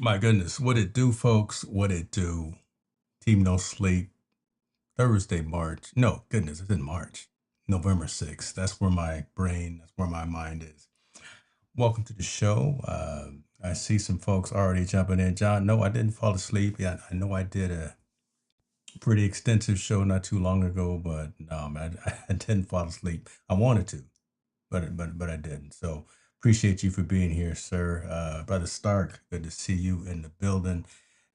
My goodness, what it do, folks? What it do? Team No Sleep, Thursday, March. No, goodness, it's in March. November 6th. That's where my brain, that's where my mind is. Welcome to the show. I see some folks already jumping in. John, no, I didn't fall asleep. Yeah, I know I did a pretty extensive show not too long ago, but no, man, I didn't fall asleep. I wanted to, but I didn't. So appreciate you for being here, sir. Brother Stark, good to see you in the building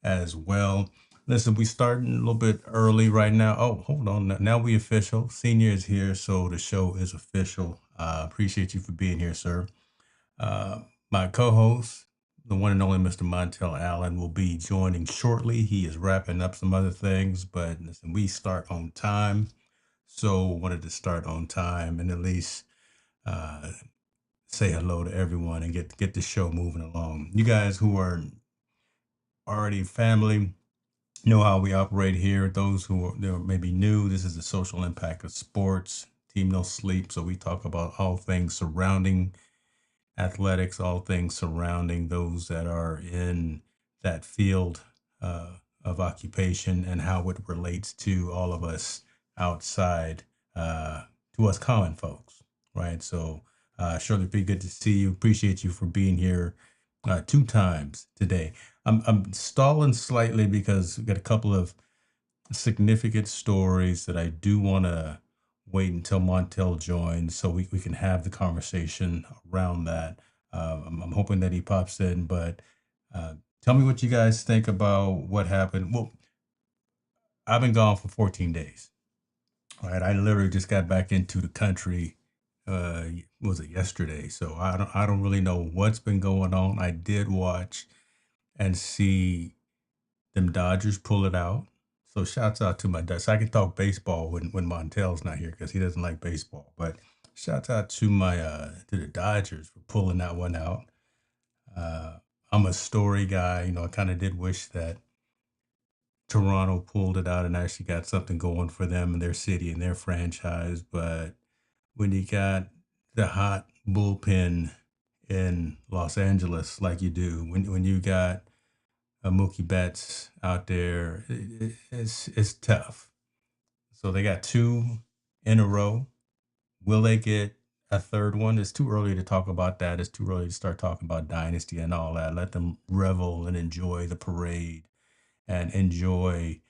as well. Listen, we starting a little bit early right now. Oh, hold on. Now we official. Senior is here, so the show is official. Appreciate you for being here, sir. Uh, my co-host, the one and only Mr. Montel Allen, will be joining shortly. He is wrapping up some other things, but listen, we start on time. So wanted to start on time and at least uh, say hello to everyone and get the show moving along. You guys who are already family know how we operate here. Those who are maybe new, this is the social impact of sports. Team No Sleep. So we talk about all things surrounding athletics, all things surrounding those that are in that field of occupation and how it relates to all of us outside, to us common folks, right? So, Shirley, be good to see you. Appreciate you for being here two times today. I'm stalling slightly because we got a couple of significant stories that I do want to wait until Montel joins so we can have the conversation around that. I'm hoping that he pops in, but uh, tell me what you guys think about what happened. Well, I've been gone for 14 days, right? I literally just got back into the country. Was it yesterday? So I don't really know what's been going on. I did watch and see them Dodgers pull it out. So shouts out to my Dodgers. I can talk baseball when Montel's not here because he doesn't like baseball. But shouts out to my to the Dodgers for pulling that one out. Uh, I'm a story guy. I kind of did wish that Toronto pulled it out and actually got something going for them and their city and their franchise. But when you got the hot bullpen in Los Angeles like you do, when you got Mookie Betts out there, it's tough. So they got two in a row. Will they get a third one? It's too early to talk about that. It's too early to start talking about dynasty and all that. Let them revel and enjoy the parade and enjoy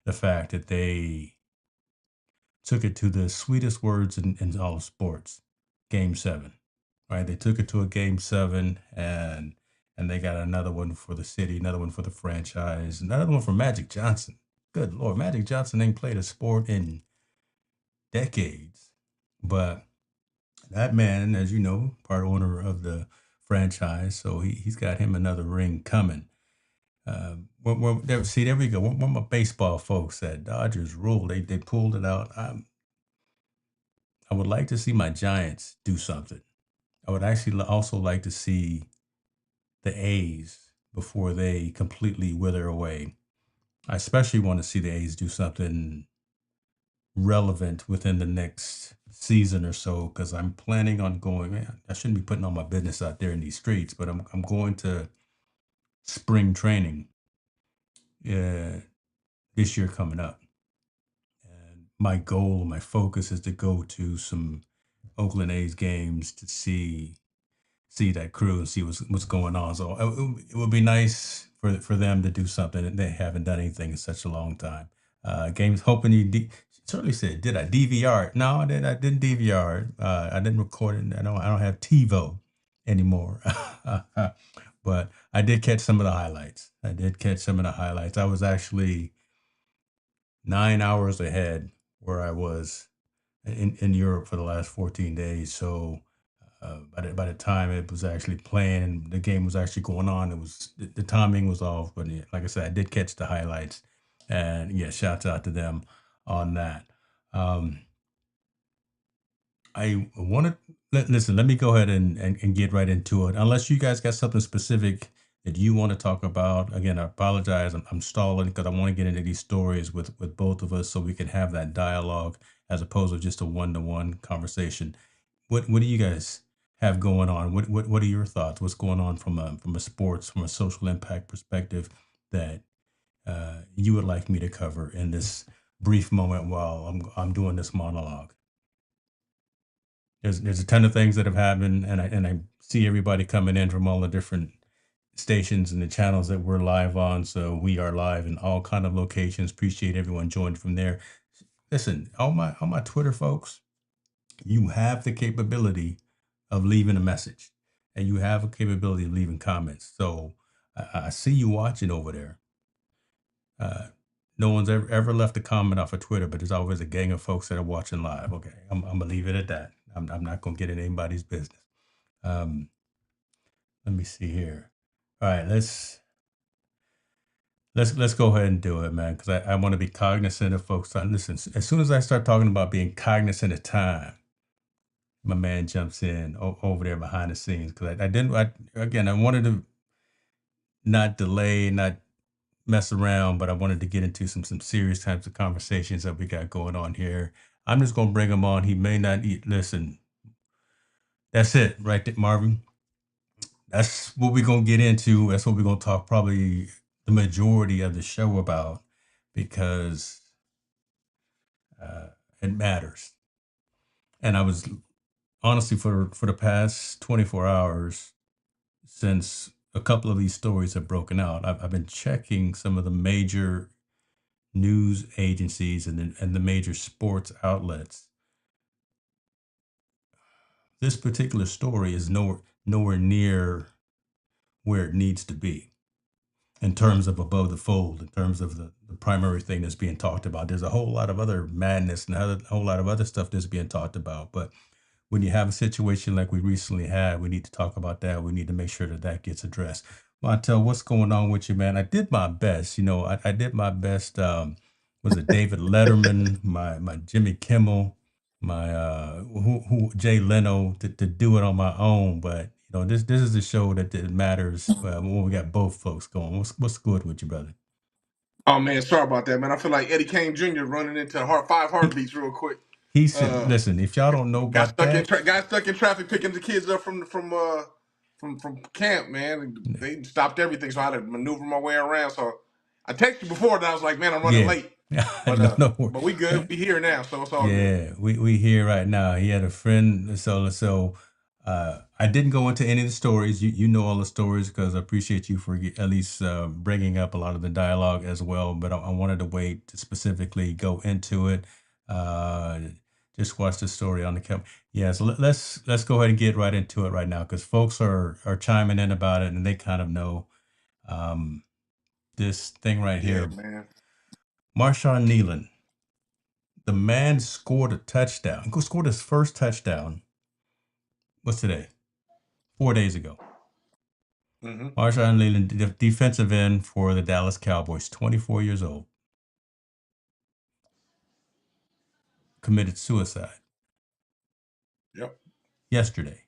the fact that they took it to the sweetest words in all of sports. Game seven, right? They took it to a game seven and they got another one for the city, another one for the franchise, another one for Magic Johnson. Good Lord, Magic Johnson ain't played a sport in decades, but that man, as you know, part owner of the franchise, so he's got him another ring coming. See, there we go. Where my baseball folks at? Dodgers rule. They pulled it out. I would like to see my Giants do something. I would actually also like to see the A's before they completely wither away. I especially want to see the A's do something relevant within the next season or so because I'm planning on going. Man, I shouldn't be putting all my business out there in these streets, but I'm going to spring training uh, this year coming up. And my goal, my focus is to go to some Oakland A's games to see that crew and see what's going on. So it would be nice for them to do something that they haven't done anything in such a long time. Games hoping certainly said, did I DVR it? No, I didn't DVR it. I didn't record it. I don't have TiVo anymore. But I did catch some of the highlights. I was actually 9 hours ahead where I was in Europe for the last 14 days. So by the time it was actually playing and the game was actually going on, it was the timing was off. But yeah, like I said, I did catch the highlights, and yeah, shouts out to them on that. Um, I want to listen. Let me go ahead and get right into it. Unless you guys got something specific that you want to talk about. Again, I apologize. I'm stalling because I want to get into these stories with both of us so we can have that dialogue as opposed to just a one-to-one conversation. What do you guys have going on? What are your thoughts? What's going on from a sports, from a social impact perspective that you would like me to cover in this brief moment while I'm doing this monologue? There's a ton of things that have happened, and I see everybody coming in from all the different stations and the channels that we're live on. So we are live in all kind of locations. Appreciate everyone joining from there. Listen, all my Twitter folks, you have the capability of leaving a message, and you have a capability of leaving comments. So I see you watching over there. No one's ever left a comment off of Twitter, but there's always a gang of folks that are watching live. Okay, I'm gonna leave it at that. I'm not gonna get in anybody's business. Um, let me see here. All right, let's go ahead and do it, man, because I want to be cognizant of folks. Listen, as soon as I start talking about being cognizant of time, my man jumps in over there behind the scenes because I wanted to not delay, not mess around, but I wanted to get into some serious types of conversations that we got going on here. I'm just gonna bring him on. He may not eat. Listen, that's it, right there, Marvin. That's what we're gonna get into. That's what we're gonna talk probably the majority of the show about because it matters. And I was honestly for the past 24 hours since a couple of these stories have broken out, I've been checking some of the major news agencies and the major sports outlets. This particular story is nowhere near where it needs to be in terms of above the fold, in terms of the primary thing that's being talked about. There's a whole lot of other madness and a whole lot of other stuff that's being talked about. But when you have a situation like we recently had, we need to talk about that. We need to make sure that that gets addressed. Montel, what's going on with you, man? I did my best. I did my best. Was it David Letterman, my Jimmy Kimmel, my who Jay Leno to do it on my own? But this is a show that matters when we got both folks going. What's good with you, brother? Oh man, sorry about that, man. I feel like Eddie Kane Jr. running into five He heartbeats real quick. he said, Uh, listen, if y'all don't know got about stuck in that, got stuck in traffic picking the kids up from camp, man. They stopped everything, so I had to maneuver my way around. So I texted you before that I was like, man, I'm running yeah, late, but no, no. but we good. We here now, so it's all good. Yeah, we here right now. He had a friend, so I didn't go into any of the stories. You know all the stories because I appreciate you for at least bringing up a lot of the dialogue as well. But I wanted to wait to specifically go into it. Uh, just watch the story on the camera. Yeah, so let's go ahead and get right into it right now because folks are chiming in about it and they kind of know um, this thing right Yeah, here. man. Marshawn Kneeland. The man scored a touchdown. He scored his first touchdown. What's today? 4 days ago. Mm-hmm. Marshawn Leland, defensive end for the Dallas Cowboys, 24 years old, committed suicide Yep. yesterday.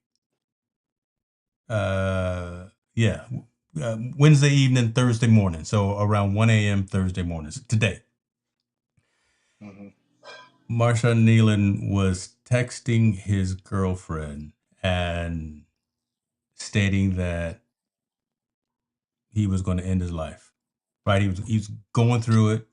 Uh, yeah, Wednesday evening, Thursday morning. So around 1 a.m. Thursday mornings today. Mm-hmm. Marshawn Nealon was texting his girlfriend and stating that he was going to end his life. Right? He was going through it.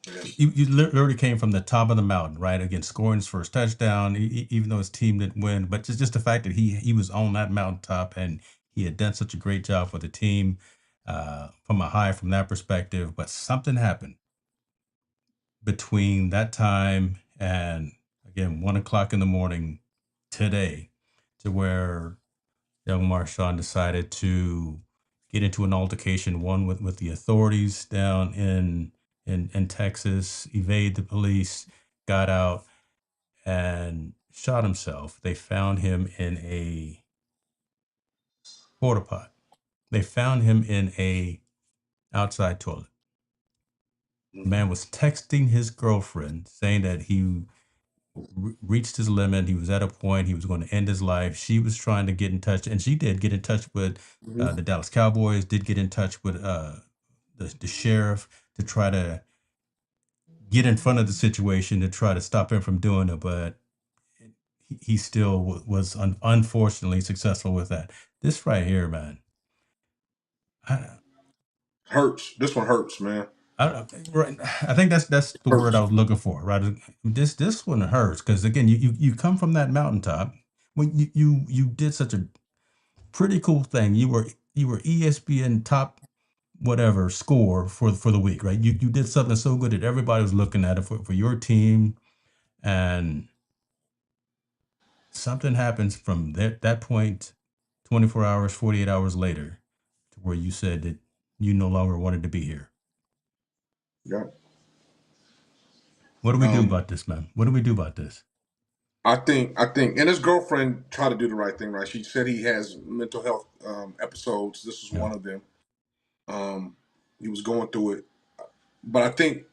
Yeah. He literally came from the top of the mountain, right? Again, scoring his first touchdown, even though his team didn't win. But just the fact that he was on that mountaintop and he had done such a great job for the team from a high from that perspective. But something happened between that time and, again, 1 o'clock in the morning today to where young Marshawn decided to get into an altercation, one with the authorities down in Texas, evade the police, got out and shot himself. They found him in a porta pot. They found him in a outside toilet. The Mm-hmm. man was texting his girlfriend saying that he reached his limit. He was at a point he was going to end his life. She was trying to get in touch, and she did get in touch with Mm-hmm. the Dallas Cowboys. Did get in touch with the sheriff to try to get in front of the situation to try to stop him from doing it. But he still was unfortunately successful with that. This right here, man. I, Hurts. This one hurts, man. right, I think that's the word I Hurts. was looking for. Right, this one hurts because again, you come from that mountaintop when you did such a pretty cool thing. You were ESPN top whatever score for the week, right? You did something so good that everybody was looking at it for your team, and something happens from that point, 24 hours, 48 hours later, to where you said that you no longer wanted to be here. Yeah. What do we do Um, about this, man? What do we do about this? I think, and his girlfriend tried to do the right thing, right? She said he has mental health episodes. This is Yeah, one of them. He was going through it, but I think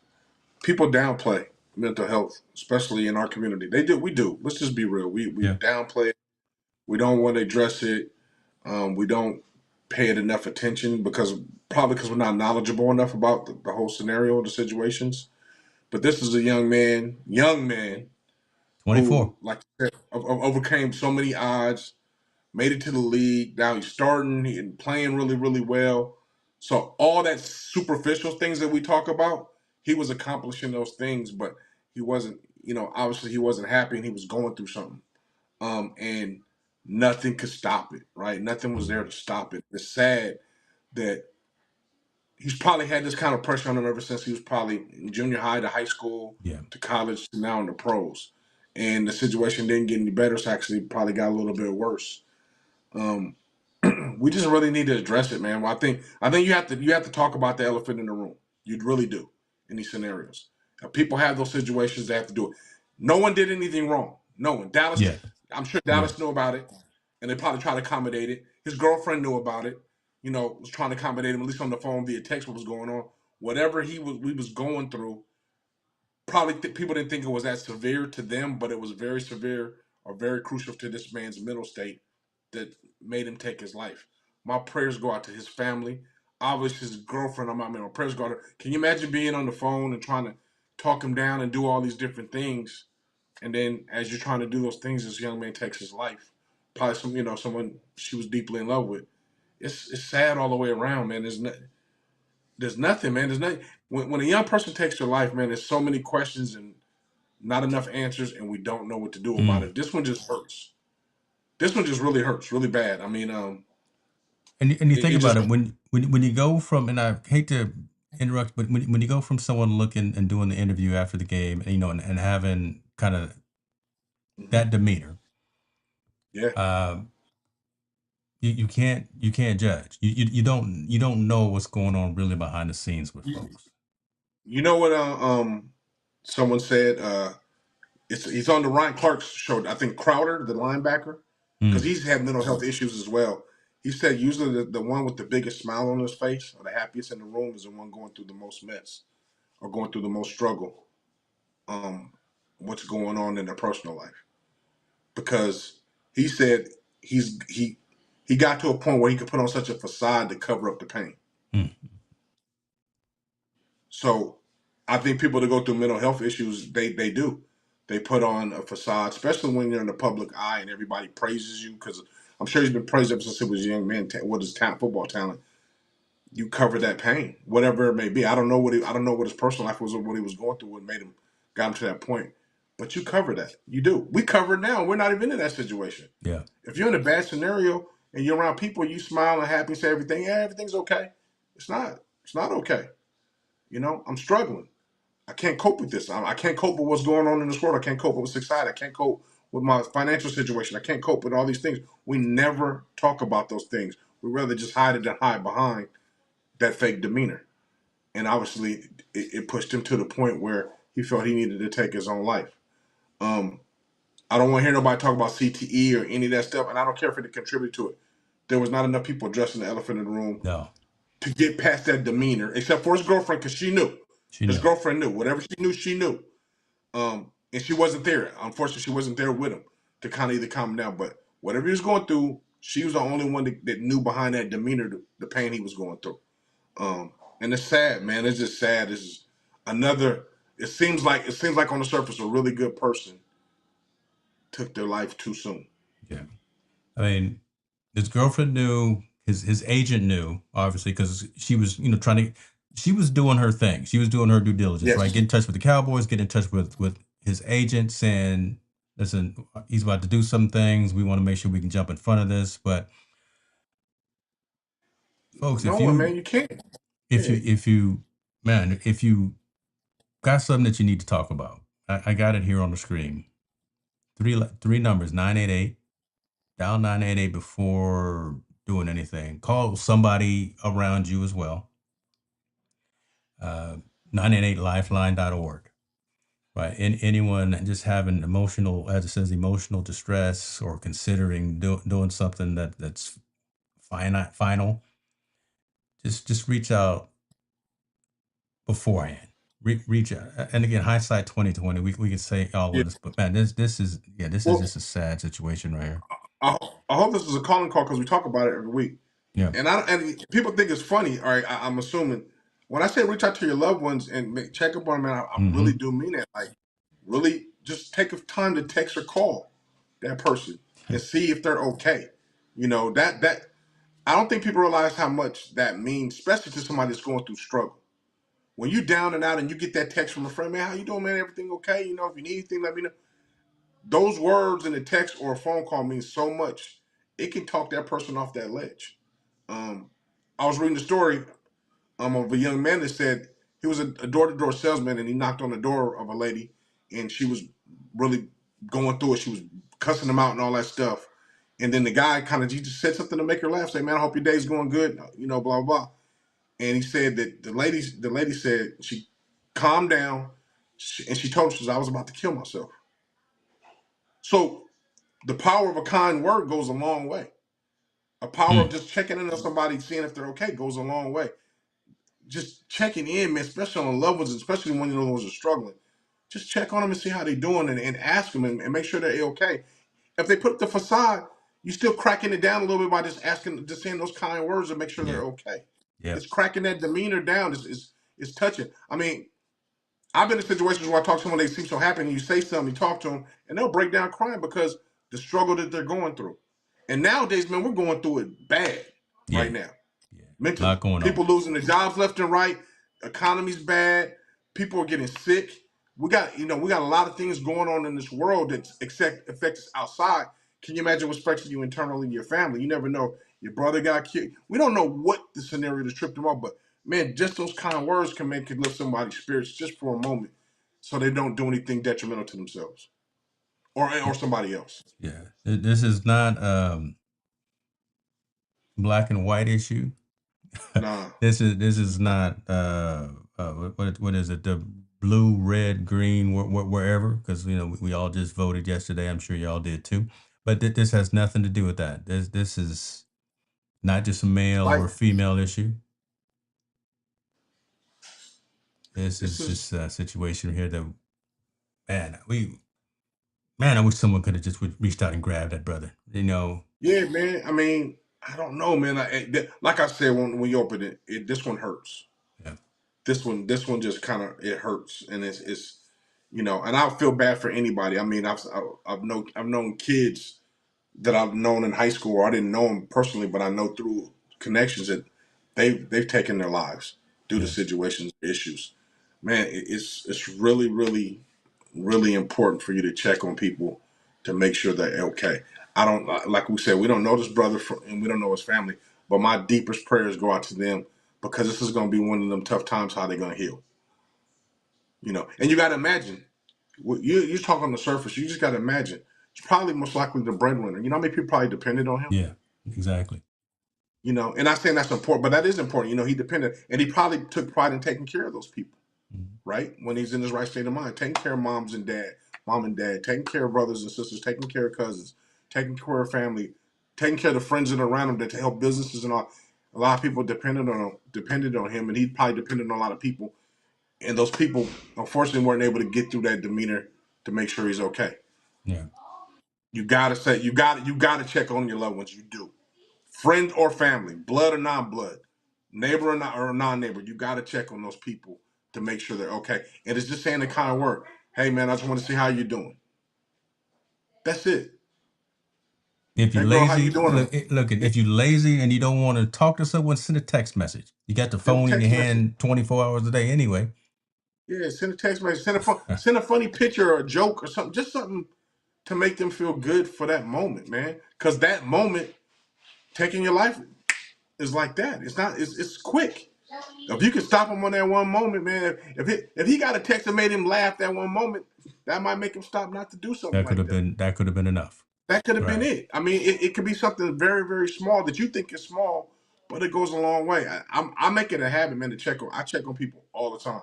people downplay mental health, especially in our community. They do. We do. Let's just be real. We yeah, downplay it. We don't want to address it. We don't pay it enough attention because we're not knowledgeable enough about the whole scenario, the situations. But this is a young man 24. who, like I said, overcame so many odds, made it to the league. Now he's starting and playing really, really well. So all that superficial things that we talk about, he was accomplishing those things, but he wasn't. Obviously he wasn't happy, and he was going through something. And nothing could stop it. Right? Nothing was there Mhm. to stop it. It's sad that he's probably had this kind of pressure on him ever since he was probably in junior high to high school Yeah. to college to now in the pros. And the situation didn't get any better. It's actually probably got a little bit worse. Um, we just really need to address it, man. Well, I think you have to talk about the elephant in the room. You really do in these scenarios. People have those situations. They have to do it. No one did anything wrong. No one. Dallas. Yeah. I'm sure Yeah. Dallas knew about it, and they probably tried to accommodate it. His girlfriend knew about it. Was trying to accommodate him at least on the phone via text. What was going on? Whatever we was going through, probably people didn't think it was that severe to them, but it was very severe or very crucial to this man's mental state that made him take his life. My prayers go out to his family. Obviously, his girlfriend. My prayers go out. Can you imagine being on the phone and trying to talk him down and do all these different things, and then as you're trying to do those things, this young man takes his life. Probably someone she was deeply in love with. It's sad all the way around, man. There's nothing, man. There's nothing. When a young person takes their life, man, there's so many questions and not enough answers, and we don't know what to do about Mm. it. This one just hurts. This one just really hurts, really bad. I mean, And you think it about just it when you go from, and I hate to interrupt, but when you go from someone looking and doing the interview after the game, and and having kind of mhm. that demeanor, Yeah. um, you can't judge. You don't know what's going on really behind the scenes with You, folks. you know what? Someone said he's on the Ryan Clark's show. I think Crowder, the linebacker, because Mm. he's had mental health issues as well. He said usually the one with the biggest smile on his face or the happiest in the room is the one going through the most mess or going through the most struggle. Um, what's going on in their personal life? Because he said he got to a point where he could put on such a facade to cover up the pain. Mm. So I think people that go through mental health issues, they do. They put on a facade, especially when you're in the public eye and everybody praises you. Because I'm sure he's been praised ever since he was a young man. What his football talent, you cover that pain, whatever it may be. I don't know what his personal life was or what he was going through, what made him got him to that point. But you cover that. You do. We cover it now. We're not even in that situation. Yeah. If you're in a bad scenario and you're around people, you smile and happy, say everything, yeah, everything's okay. It's not. It's not okay. I'm struggling. I can't cope with this. I can't cope with what's going on in this world. I can't cope with society. I can't cope with my financial situation. I can't cope with all these things. We never talk about those things. We rather just hide it and hide behind that fake demeanor. And obviously, it pushed him to the point where he felt he needed to take his own life. Um, I don't want to hear nobody talk about CTE or any of that stuff, and I don't care if it contributed to it. There was not enough people addressing the elephant in the room No. to get past that demeanor, except for his girlfriend, because she knew. She His knew. girlfriend knew. Whatever she knew, she knew. And she wasn't there. Unfortunately, she wasn't there with him to kind of either calm him down. But whatever he was going through, she was the only one that knew behind that demeanor the pain he was going through. And it's sad, man. It's just sad. This is another. It seems like on the surface a really good person, took their life too soon. Yeah. I mean, his girlfriend knew, his agent knew, obviously, because she was, she was doing her thing. She was doing her due diligence, right? Get Yes. in touch with the Cowboys, get in touch with his agent, saying, listen, he's about to do some things. We want to make sure we can jump in front of this. But folks, No one, man, you can't. if Yeah. you, if you, man, if you got something that you need to talk about, I got it here on the screen. Three numbers, 988. Dial 988 before doing anything. Call somebody around you as well. 988lifeline.org. Right. Anyone just having emotional, as it says, emotional distress or considering doing something that's final, just reach out beforehand. Reach out. And again, hindsight 2020. We can say all Yeah. of this, but man, this is Well, just a sad situation right here. I hope this is a calling call because we talk about it every week. Yeah. And people think it's funny. All right, I'm assuming when I say reach out to your loved ones and check up on them, man, I really Mm-hmm. do mean that. Like, really, just take time to text or call that person and see if they're okay. That I don't think people realize how much that means, especially to somebody that's going through struggle. When you down and out and you get that text from a friend, man, how you doing, man? Everything okay? If you need anything, let me know. Those words in a text or a phone call mean so much. It can talk that person off that ledge. I was reading the story of a young man that said he was a door-to-door salesman and he knocked on the door of a lady and she was really going through it. She was cussing him out and all that stuff. And then the guy he just said something to make her laugh. Say, man, I hope your day's going good. Blah, blah, blah. And he said that the lady said she calmed down and she told him, she said, I was about to kill myself. So the power of a kind word goes a long way. A power of Mm. just checking in on somebody, seeing if they're okay, goes a long way. Just checking in, man, especially on loved ones, especially when those ones are struggling. Just check on them and see how they're doing and ask them and make sure they're okay. If they put up the facade, you still cracking it down a little bit by just saying those kind words and make sure Yeah. they're okay. Yep. It's cracking that demeanor down. It's touching. I mean, I've been in situations where I talk to someone, they seem so happy, and you say something, you talk to them, and they'll break down crying because the struggle that they're going through. And nowadays, man, we're going through it bad Yeah. right now, Yeah. A mentally. lot going on. People losing their jobs left and right. Economy's bad. People are getting sick. We got a lot of things going on in this world that affect us outside. Can you imagine what's affecting you internally in your family? You never know. Your brother got killed. We don't know what the scenario that tripped them up, but man, just those kind of words can lift somebody's spirits just for a moment, so they don't do anything detrimental to themselves or somebody else. Yeah. This is not black and white issue. Nah. This is not what is it, the blue, red, green, wherever, because we all just voted yesterday. I'm sure y'all did too. But this has nothing to do with that. This is not just a male Like or female issue. This this is is just a situation here that, man, I wish someone could have just reached out and grabbed that brother. yeah, man. I mean, I don't know, man. Like I said when you open it, this one hurts. Yeah, This one just kind of it hurts, and and I feel bad for anybody. I mean, I've known kids that I've known in high school, or I didn't know them personally, but I know through connections that they've taken their lives due to yeah, situations, issues. Man, it's really, really, really important for you to check on people to make sure they're okay. I don't like we said, we don't know this brother and we don't know his family, but my deepest prayers go out to them because this is going to be one of them tough times. How they're going to heal, And you got to imagine, you talk on the surface. You just got to imagine. He's probably most likely the breadwinner. You know how many people probably depended on him. yeah, exactly. And I'm saying that's important, but that is important. He depended, and he probably took pride in taking care of those people, Mhm. right? When he's in his right state of mind, taking care of mom and dad, taking care of brothers and sisters, taking care of cousins, taking care of family, taking care of the friends that are around him that to help businesses and all. A lot of people depended on him, and he probably depended on a lot of people. And those people, unfortunately, weren't able to get through that demeanor to make sure he's okay. Yeah, You gotta check on your loved ones. You do. Friend or family, blood or non-blood, neighbor or non-neighbor, you got to check on those people to make sure they're okay. And it's just saying the kind word, hey man, I just want to see how you're doing. That's it. If you're Hey, bro, how you lazy, doing? look. Eh, If you're lazy and you don't want to talk to someone, send a text message. You got the Send a phone in your text message. hand 24 hours a day anyway. Yeah, send a text message. Send a funny picture or a joke or something. Just something to make them feel good for that moment, man. Because that moment taking your life is like that. It's not. It's quick. If you can stop him on that one moment, man. If he got a text that made him laugh that one moment, that might make him stop not to do something like that. That could have been enough. That could have been Right. it. I mean, it could be something very, very small that you think is small, but it goes a long way. I make it a habit, man, to check on. I check on people all the time.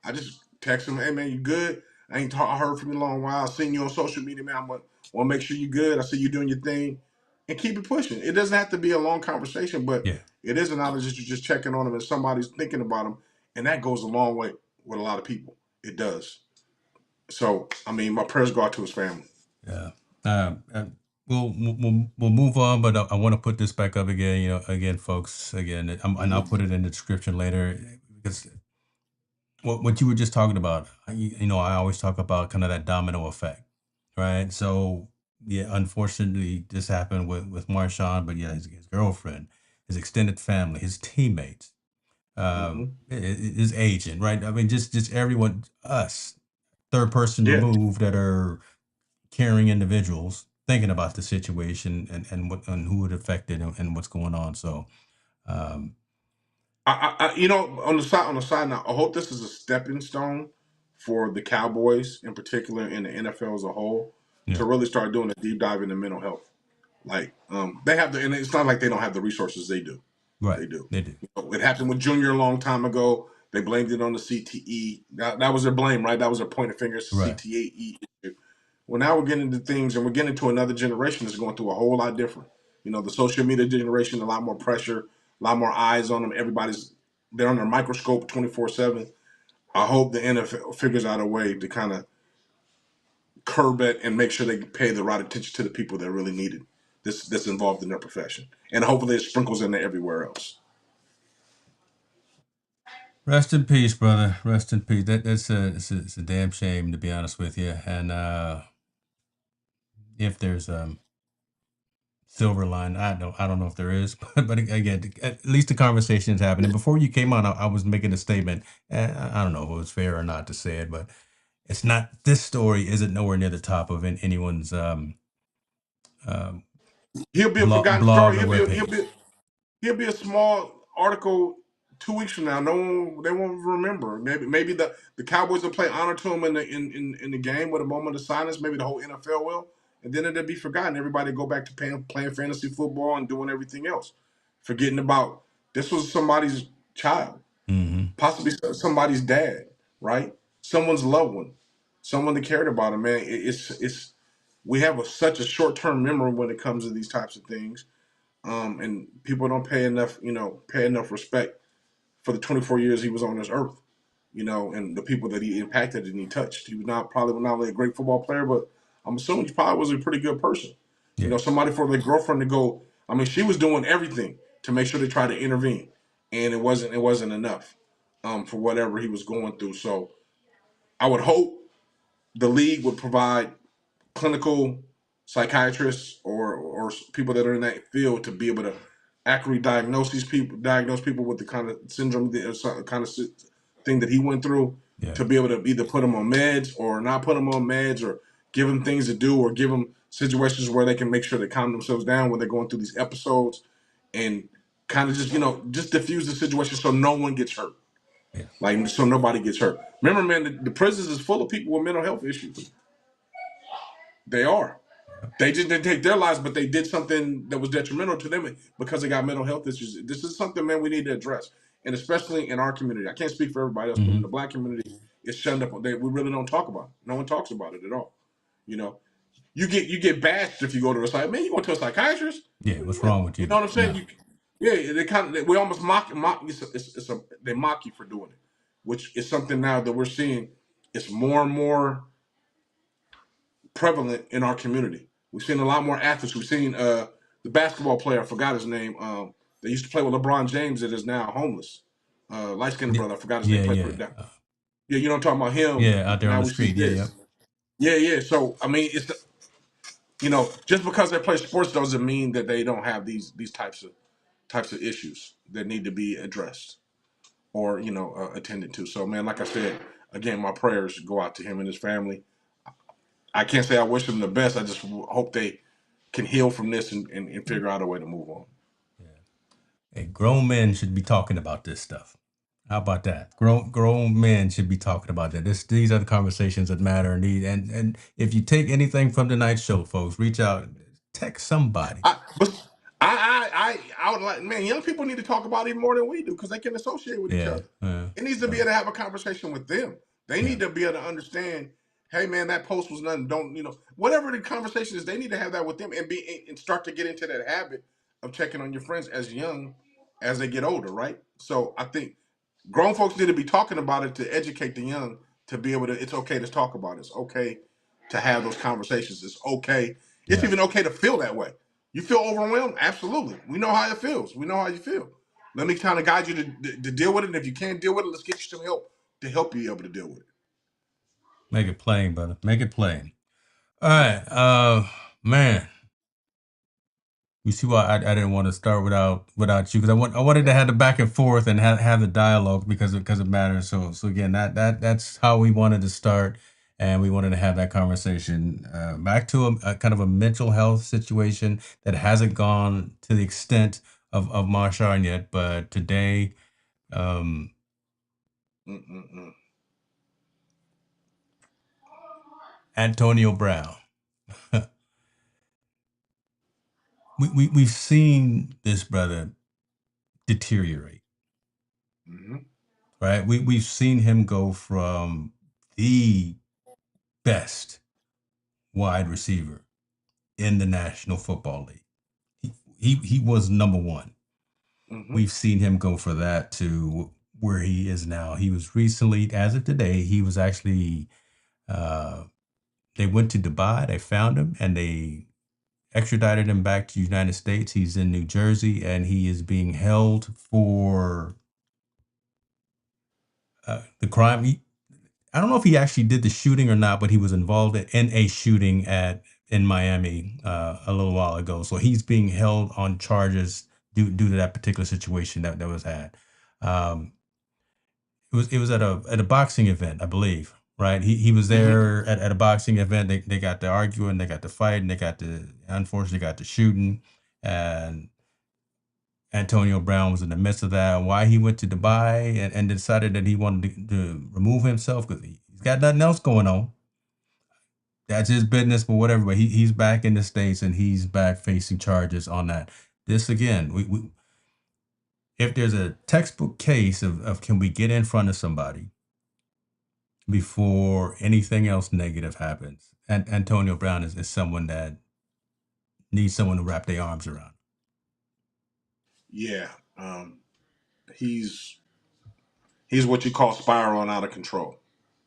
I just text them, hey man, you good? I heard from you in a long while. I seen you on social media, man. I want to make sure you good. I see you doing your thing, and keep it pushing. It doesn't have to be a long conversation, but Yeah. it is a knowledge that you're just checking on them and somebody's thinking about them, and that goes a long way with a lot of people. It does. So, I mean, my prayers go out to his family. Yeah. We'll move on, but I want to put this back up again. Again, folks. Again, and I'll put it in the description later because what you were just talking about. I always talk about kind of that domino effect, right? So yeah, unfortunately, this happened with Marshawn, but yeah, his girlfriend, his extended family, his teammates, Mm-hmm. his agent, right? I mean, just everyone, us, third person Yeah. removed that are caring individuals thinking about the situation and who it affected and what's going on. So um, On the side note, I hope this is a stepping stone for the Cowboys in particular and the NFL as a whole yeah, to really start doing a deep dive into mental health. Like, they have and it's not like they don't have the resources. They do. right, They do. they do, It happened with Junior a long time ago. They blamed it on the CTE. That was their blame, right? That was their point of fingers, right, CTE issue. Well, now we're getting into things, and we're getting into another generation that's going through a whole lot different. The social media generation, a lot more pressure, a lot more eyes on them. They're under a microscope 24/7. I hope the NFL figures out a way to kind of curb it and make sure they pay the right attention to the people that really need it. That's involved in their profession, and hopefully it sprinkles in there everywhere else. Rest in peace, brother. Rest in peace. It's a damn shame to be honest with you. And if there's silver line, I don't know if there is, but again, at least the conversation is happening. Before you came on, I was making a statement. And I don't know if it was fair or not to say it, but it's not. This story isn't nowhere near the top of anyone's um, He'll be a forgotten blog story. or webpage. He'll be a small article 2 weeks from now. No one they won't remember. Maybe the Cowboys will play honor to him in the game with a moment of silence. Maybe the whole NFL will, and then it'll be forgotten. Everybody go back to playing fantasy football and doing everything else, forgetting about this was somebody's child, Hmm. possibly somebody's dad, right? Someone's loved one, someone that cared about him. Man, it's we have such a short term memory when it comes to these types of things, and people don't pay enough respect for the 24 years he was on this earth, and the people that he impacted and he touched. He was probably not only a great football player, but I'm assuming he probably was a pretty good person. Yeah, Somebody for their girlfriend to go. I mean, she was doing everything to make sure they tried to intervene, and it wasn't enough, for whatever he was going through. So I would hope the league would provide clinical psychiatrists or people that are in that field to be able to accurately diagnose people with the kind of syndrome, the kind of thing that he went through, yeah, to be able to either put them on meds or not put them on meds, or give them things to do, or give them situations where they can make sure they calm themselves down when they're going through these episodes, and kind of just diffuse the situation so no one gets hurt, yeah, like so nobody gets hurt. Remember, man, the prisons is full of people with mental health issues. They are. yeah, They just didn't take their lives, but they did something that was detrimental to them because they got mental health issues. This is something, man, we need to address, and especially in our community. I can't speak for everybody else, but in hmm the Black community, it's shunned up. We really don't talk about it. No one talks about it at all. You know, you get bashed if you go to a site. Man, you going to a psychiatrist? yeah. What's wrong with You you? know what I'm saying? No, Yeah, we almost mock. They mock you for doing it, which is something now that we're seeing. It's more and more prevalent in our community. We've seen a lot more athletes. We've seen the basketball player, I forgot his name. They used to play with LeBron James that is now homeless. Light skinned yeah, brother, I forgot his name, yeah, played for yeah, the Down. Yeah, you know what I'm talking about him. yeah. Out there on Now the we see street. Yeah, this. Yeah, yeah. So I mean, just because they play sports doesn't mean that they don't have these types of issues that need to be addressed or attended to. So, man, like I said, again, my prayers go out to him and his family. I can't say I wish them the best. I just hope they can heal from this and figure out a way to move on. Yeah. Hey, grown men should be talking about this stuff. How about that? Grown men should be talking about that. These are the conversations that matter. And if you take anything from tonight's show, folks, reach out, text somebody. But I would like, man, young people need to talk about it more than we do because they can associate with each Yeah, other. It needs to be able to have a conversation with them. They yeah, need to be able to understand, hey man, that post was nothing. Don't whatever the conversation is, they need to have that with them and start to get into that habit of checking on your friends as young as they get older, right? So I think grown folks need to be talking about it to educate the young to be able to. It's okay to talk about it. It's okay to have those conversations. It's okay. It's yeah. even okay to feel that way. You feel overwhelmed? Absolutely. We know how it feels. We know how you feel. Let me kind of guide you to deal with it. And if you can't deal with it, let's get you some help to help you be able to deal with it. Make it plain, brother. Make it plain. All right, man. You see why I didn't want to start without you because I wanted to have the back and forth and have the dialogue because it matters. So again, that's how we wanted to start, and we wanted to have that conversation. Back to a kind of a mental health situation that hasn't gone to the extent of Marshawn yet, but today, um, Mm-mm-mm. Antonio Brown. We've seen this brother deteriorate, Mm-hmm. right? We've seen him go from the best wide receiver in the National Football League. He was number one. Mm-hmm. We've seen him go for that to where he is now. He was recently, as of today, he was actually uh, they went to Dubai, they found him, and they extradited him back to the United States. He's in New Jersey, and he is being held for the crime. I don't know if he actually did the shooting or not, but he was involved in a shooting in Miami a little while ago. So he's being held on charges due to that particular situation that was had. Um, it was at a boxing event, I believe. Right? He was Mm-hmm. there at a boxing event. They got to arguing, they got to fighting, they got to unfortunately got to shooting, and Antonio Brown was in the midst of that. Why he went to Dubai and decided that he wanted to remove himself because he's got nothing else going on. That's his business, but whatever. But he's back in the States and he's back facing charges on that. This again, we if there's a textbook case of can we get in front of somebody before anything else negative happens, and Antonio Brown is someone that needs someone to wrap their arms around. Yeah. He's he's what you call spiraling out of control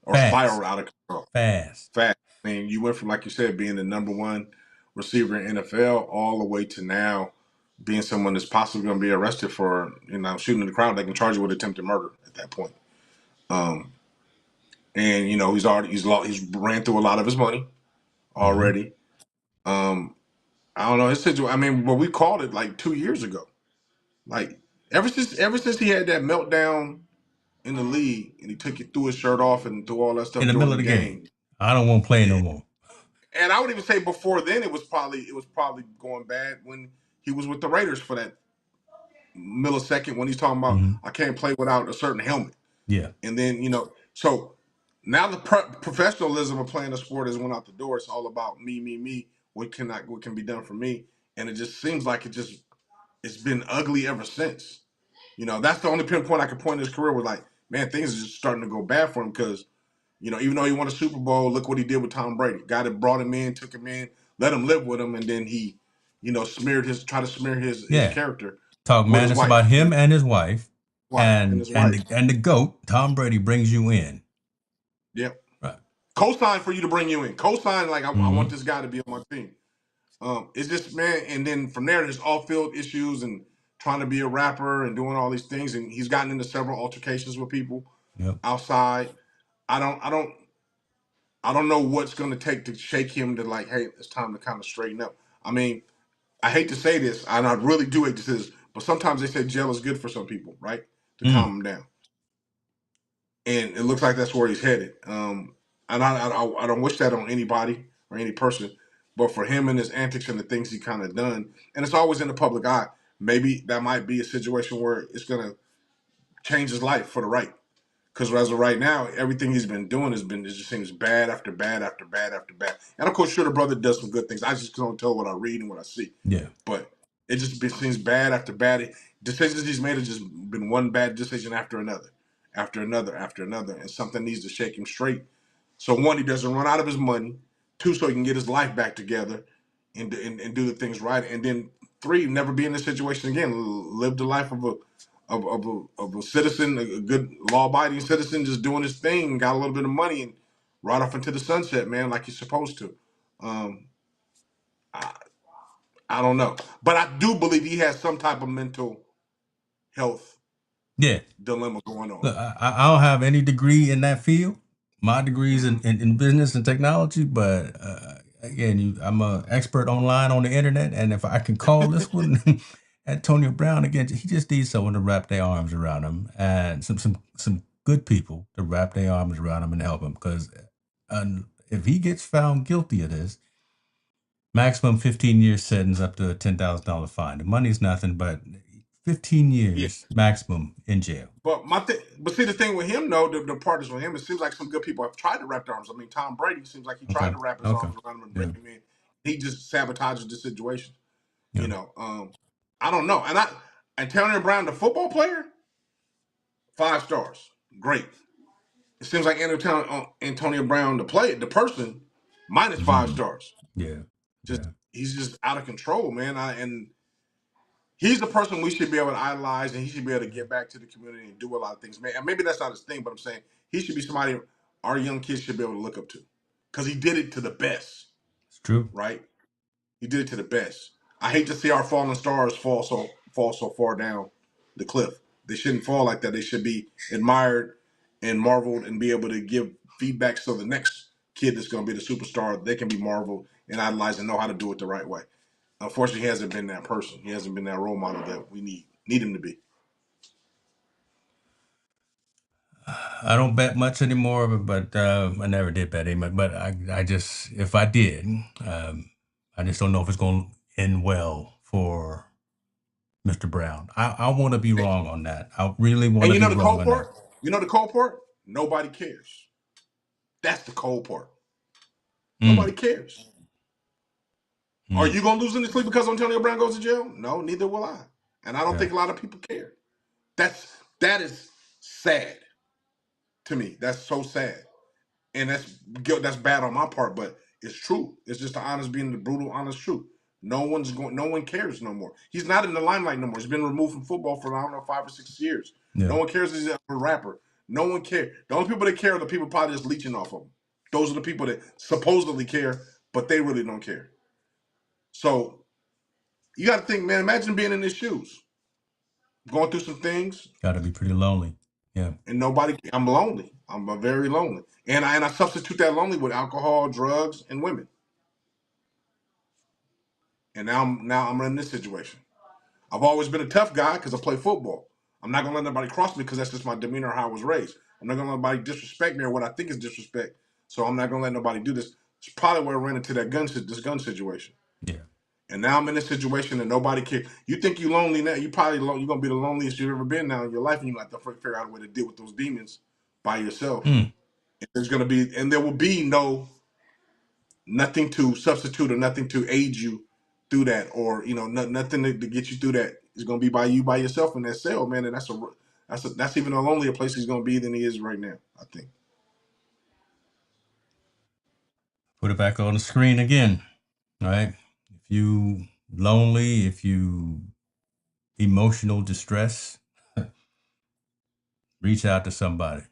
or Fast, spiral out of control. fast. Fact. I mean, you went from, like you said, being the number one receiver in NFL all the way to now being someone that's possibly going to be arrested for, shooting in the crowd. They can charge you with attempted murder at that point. Um, and he's ran through a lot of his money Mm-hmm. already. Um, I don't know his situation. I mean, but we called it like 2 years ago. Like ever since he had that meltdown in the league and he threw his shirt off and threw all that In stuff the during middle the of the game, game. I don't want to play no more. And I would even say before then it was probably going bad when he was with the Raiders for that millisecond when he's talking about Mm-hmm. I can't play without a certain helmet. Yeah. And then so now the professionalism of playing the sport has went out the door. It's all about me, me, me. What can be done for me? And it just seems like it's been ugly ever since. That's the only pinpoint I could point in his career was like, man, things are just starting to go bad for him because even though he won a Super Bowl, look what he did with Tom Brady. Guy that brought him in, took him in, let him live with him, and then he, try to smear his Yeah. character Talk with his madness about wife, him and his wife, and and his and wife. the goat Tom Brady brings you in. Yep. Right. Co-sign for you to bring you in. Co-sign like I want Mm-hmm. this guy to be on my team. It's just, man, and then from there there's off-field issues and trying to be a rapper and doing all these things, and he's gotten into several altercations with people Yep. outside. I don't. I don't know what's going to take to shake him to like, hey, it's time to kind of straighten up. I mean, I hate to say this, and I really do hate to say this, but sometimes they say jail is good for some people, right? To calm Mm. them down, and it looks like that's where he's headed. And I don't wish that on anybody or any person, but for him and his antics and the things he kind of done, and it's always in the public eye. Maybe that might be a situation where it's gonna change his life for the right. Because as of right now, everything he's been doing it just seems bad after bad after bad after bad. And of course, sure, the brother does some good things. I just don't tell what I read and what I see. Yeah. But seems bad after bad. Decisions he's made have just been one bad decision after another, after another, after another. And something needs to shake him straight. So one, he doesn't run out of his money. Two, so he can get his life back together and do the things right. And then three, never be in this situation again. Live the life of a citizen, a good law-abiding citizen, just doing his thing, got a little bit of money, and right off into the sunset, man, like he's supposed to. Um, I, I don't know, but I do believe he has some type of mental health Yeah. dilemma going on. Look, I don't have any degree in that field. My degree is Mm-hmm. in business and technology, but again, I'm an expert online on the internet, and if I can call this one Antonio Brown again, he just needs someone to wrap their arms around him, and some good people to wrap their arms around him and help him, because if he gets found guilty of this, maximum 15 years sentence up to a $10,000 fine. The money's nothing, but 15 Yeah, years maximum in jail. but see the thing with him though, the partners with him, it seems like some good people have tried to wrap their arms. I mean, Tom Brady seems like he tried Okay. to wrap his Okay. arms around him and bring Yeah. him in. He just sabotages the situation. You Yeah. know, I don't know. And Antonio Brown, the football player, 5 stars, great. It seems like Antonio Brown, the person, minus five Mm. stars. Yeah. Just Yeah. he's just out of control, man. And he's the person we should be able to idolize, and he should be able to get back to the community and do a lot of things. Man, and maybe that's not his thing, but I'm saying he should be somebody our young kids should be able to look up to, because he did it to the best, It's true. right? He did it to the best. I hate to see our fallen stars fall so far down the cliff. They shouldn't fall like that. They should be admired and marveled and be able to give feedback so the next kid that's going to be the superstar, they can be marveled and idolized and know how to do it the right way. Unfortunately, he hasn't been that person. He hasn't been that role model that we need him to be. I don't bet much anymore, but I never did bet him. But I just, if I did, I just don't know if it's going to end well for Mr. Brown. I want to be wrong on that. I really want And to you be know the wrong cold on that. part? You know the cold part? Nobody cares. That's the cold part. Nobody Mm. cares. Are Mm. you gonna lose any sleep because Antonio Brown goes to jail? No, neither will I. And I don't Yeah. think a lot of people care. That is sad to me. That's so sad, and that's bad on my part. But it's true. It's just the honest, being the brutal, honest truth. No one cares no more. He's not in the limelight no more. He's been removed from football for I don't know 5 or 6 years. No Yeah. one cares he's a rapper. No one cares. The only people that care are the people probably just leeching off of him. Those are the people that supposedly care, but they really don't care. So you got to think, man. Imagine being in his shoes, going through some things, Got to be pretty lonely. Yeah. and nobody. I'm lonely. I'm very lonely, and I substitute that lonely with alcohol, drugs, and women. And now I'm in this situation. I've always been a tough guy because I play football. I'm not gonna let nobody cross me because that's just my demeanor, how I was raised. I'm not gonna let nobody disrespect me or what I think is disrespect. So I'm not gonna let nobody do this. It's probably where I ran into this gun situation. Yeah. And now I'm in this situation and nobody cares. You think you lonely now? You're gonna be the loneliest you've ever been now in your life, and you have to figure out a way to deal with those demons by yourself. Mm. And there will be nothing to substitute or nothing to aid you through that, or nothing to get you through that. It's gonna be by yourself in that cell, man. And that's even a lonelier place he's gonna be than he is right now, I think. Put it back on the screen again. Right. If you lonely, if you emotional distress, reach out to somebody.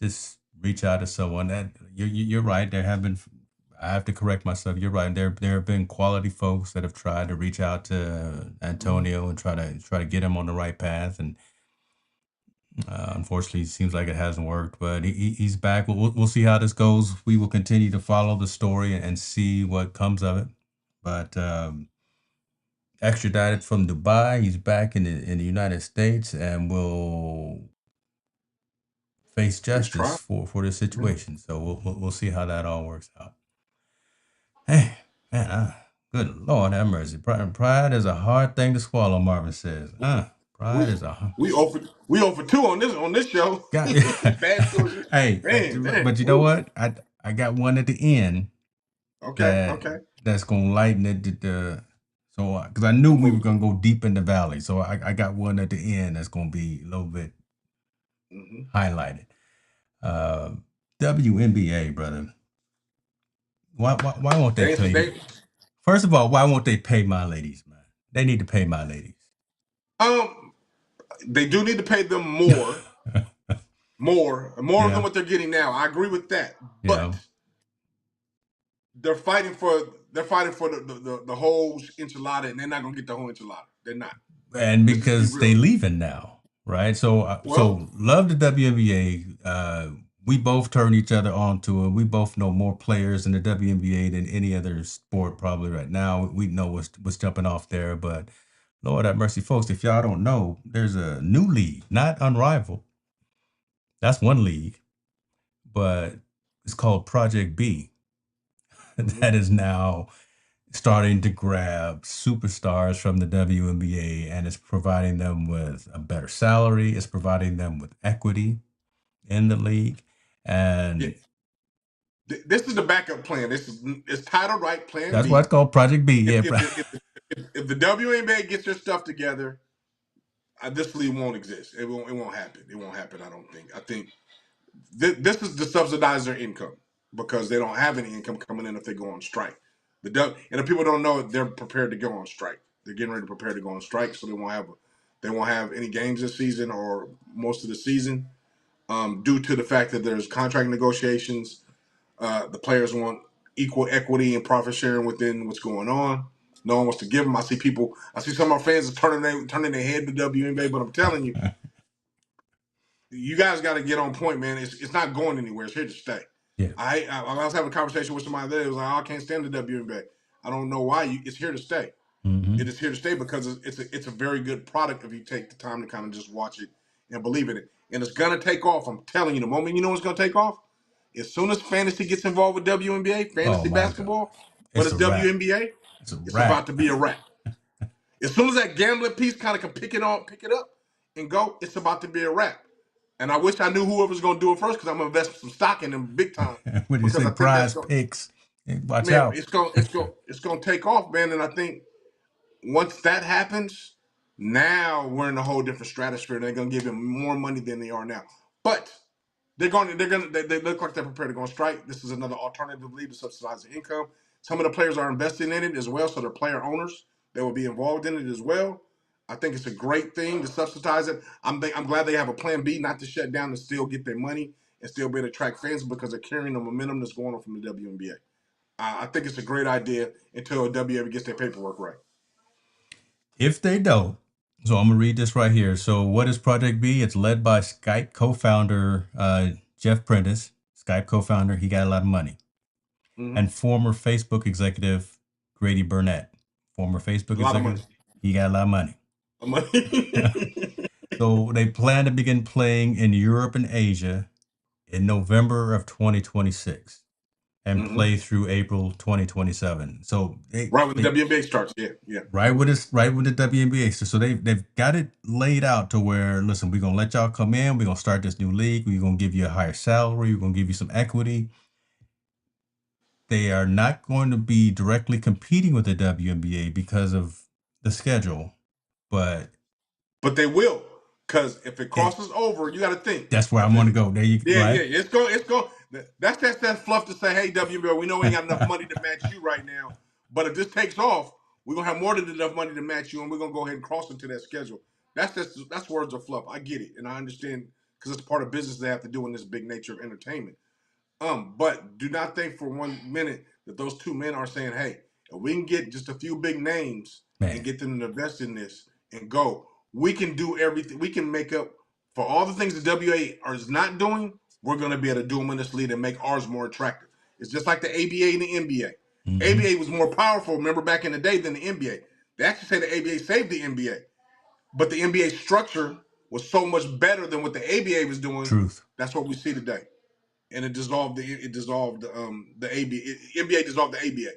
Just reach out to someone. That you're right. There have been. I have to correct myself. You're right. There have been quality folks that have tried to reach out to Mm-hmm. Antonio and try to get him on the right path, and Unfortunately, it seems like it hasn't worked, but he's back. We'll see how this goes. We will continue to follow the story and see what comes of it. But extradited from Dubai, he's back in the United States and will face Face trial. justice for this Yeah. situation. So we'll see how that all works out. Hey, man, good Lord have mercy. Pride is a hard thing to swallow, Marvin says. Pride We is a hard. we over 2 on this show. Got Bad stories. hey, Man, dang. but you know Woo. what? I got one at the end Okay, that okay. that's gonna lighten it. So because I knew I'm we were moving. gonna go deep in the valley, so I got one at the end that's gonna be a little bit Hmm. highlighted. Uh, WNBA, brother. Why won't they pay? They First of all, why won't they pay my ladies, man? They need to pay my ladies. um they do need to pay them more than Yeah, what they're getting now. I agree with that, yeah. but they're fighting for the whole enchilada, and they're not gonna get the whole enchilada. They're not. And Let's just be because they real. leaving now, right? So Well, love the WNBA. We both turn each other on to it. We both know more players in the WNBA than any other sport probably right now. We know what's jumping off there, but Lord have mercy, folks. If y'all don't know, there's a new league, not unrivaled. That's one league, but it's called Project B. mhm. That is now starting to grab superstars from the WNBA and it's providing them with a better salary. It's providing them with equity in the league. Yeah, And this is the backup plan. This is it's titled right, Plan that's why it's B. called Project B. If Yeah. if the if the, if the WNBA gets their stuff together, this league won't exist. It won't happen. It won't happen. I don't think. I think this is to subsidize their income because they don't have any income coming in if they go on strike. And if people don't know it, they're prepared to go on strike. They're getting ready to prepare to go on strike, so they won't have any games this season or most of the season, due to the fact that there's contract negotiations. The players want equal equity and profit sharing within what's going on. No one wants to give them. I see some of our fans are turning their head to WNBA, but I'm telling you, you guys got to get on point, man. It's not going anywhere. It's here to stay. Yeah. I was having a conversation with somebody there. It was like, oh, I can't stand the WNBA. I don't know why. It's here to stay. Mm-hmm. It is here to stay because it's a very good product if you take the time to kind of just watch it and believe in it. And it's gonna take off. I'm telling you, the moment you know it's gonna take off, as soon as fantasy gets involved with WNBA, Oh fantasy my God. basketball, but It's it's a wrap. WNBA, It's a it's about wrap. to be a wrap. As soon as that gambling piece kind of can pick it up, and go, it's about to be a wrap. And I wish I knew whoever's going to do it first because I'm going to invest some stock in them big time When you because say I think that's prize going, picks, watch man, out. it's going to take off, man. And I think once that happens, now we're in a whole different stratosphere. They're going to give him more money than they are now. But they look like they're prepared to go on strike. This is another alternative lead to subsidize the income. Some of the players are investing in it as well, so they're player owners. They will be involved in it as well. I think it's a great thing to subsidize it. I'm glad they have a plan B, not to shut down and still get their money and still be able to attract fans because they're carrying the momentum that's going on from the WNBA. I think it's a great idea until WNBA gets their paperwork right. If they don't, so I'm gonna read this right here. So, what is Project B? It's led by Skype co-founder Jeff Prentice. Skype co-founder, he got a lot of money, Mm-hmm. and former Facebook executive Grady Burnett. Former A Facebook lot of money. executive, he got a lot of money. Money. So they plan to begin playing in Europe and Asia in November of 2026 and Mm-hmm. play through April 2027. So Right when the they WNBA starts. Yeah, yeah. right with the WNBA. So they've got it laid out to where listen, we're gonna let y'all come in, we're gonna start this new league, we're gonna give you a higher salary, we're gonna give you some equity. They are not going to be directly competing with the WNBA because of the schedule, but But they will, because if it it crosses over, you got to think. that's where I If want to it, go. There you yeah, yeah, right. it's going. That's that fluff to say, hey, WBL, we know we ain't got enough money to match you right now, but if this takes off, we're gonna have more than enough money to match you, and we're gonna go ahead and cross into that schedule. That's words of fluff. I get it, and I understand because it's part of business they have to do in this big nature of entertainment. But do not think for 1 minute that those two men are saying, hey, if we can get just a few big names and Man. get them to invest in this and go, we can do everything. We can make up For all the things the WA is not doing, we're going to be able to do them in this league and make ours more attractive. It's just like the ABA and the NBA. Mm-hmm. ABA was more powerful, remember, back in the day than the NBA. They actually say the ABA saved the NBA. But the NBA structure was so much better than what the ABA was doing. Truth. That's what we see today. And it dissolved the ABA. NBA dissolved the ABA.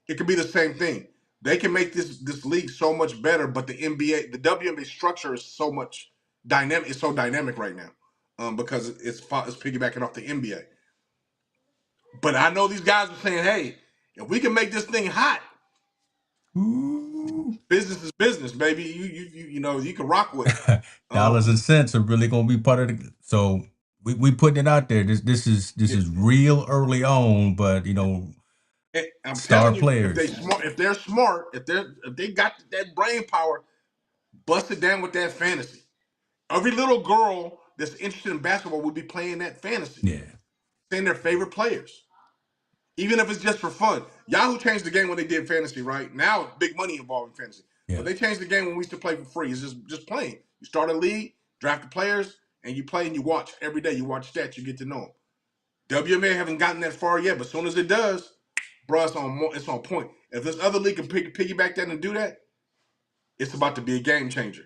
It could be the same thing. They can make this league so much better, but the WNBA structure is so much dynamic. It's so dynamic right now, because it's piggybacking off the NBA. But I know these guys are saying, "Hey, if we can make this thing hot, Ooh. business is business, baby. You can rock with it." Dollars and cents are really gonna be part of the. So we putting it out there. This is real early on, but I'm star telling you, players. if they're smart, if they got that brain power, bust it down with that fantasy. Every little girl that's interested in basketball would be playing that fantasy, Yeah, saying their favorite players, even if it's just for fun. Yahoo changed the game when they did fantasy, right? Now big money involved in fantasy, yeah. but they changed the game when we used to play for free. It's just playing. You start a league, draft the players, and you play and you watch every day. You watch stats, you get to know them. WMA haven't gotten that far yet, but as soon as it does, bro, it's on point. If this other league can piggyback that and do that, it's about to be a game changer.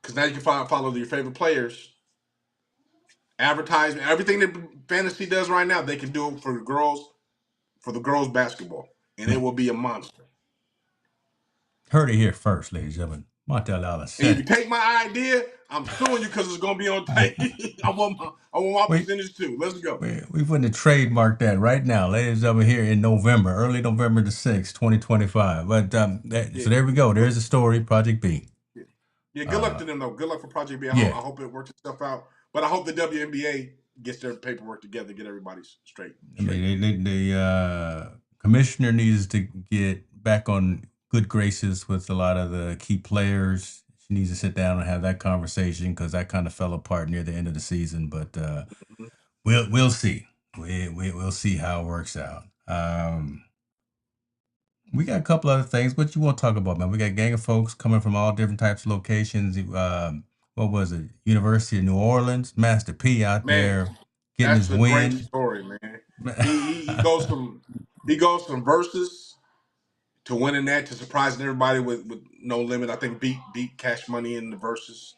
Because now you can follow your favorite players, advertisement, everything that fantasy does right now, they can do it for the girls basketball, and it Man, will be a monster. heard it here first, ladies and gentlemen. Montel Allen And if said you it. take my idea, I'm suing you because it's gonna be on tape. I want my Wait, percentage too. Let's go. we putting to trademark that right now, ladies and gentlemen, here in November, early November the 6th, 2025. But Yeah, so there we go. good, There's a story, Project B. yeah, yeah. Good luck Uh, to them though. Good luck for Project B. I yeah. hope it works itself out. But I hope the WNBA gets their paperwork together, get everybody straight. I mean, the commissioner needs to get back on good graces with a lot of the key players. She needs to sit down and have that conversation because that kind of fell apart near the end of the season. But Mhm. we'll see. We'll see how it works out. We got a couple other things. What you want to talk about, man? We got a gang of folks coming from all different types of locations. What was it? University of New Orleans. Master P out Man, there getting that's his a great win. story, man. He goes from versus to winning that to surprising everybody with no limit. I think beat Cash Money in the versus,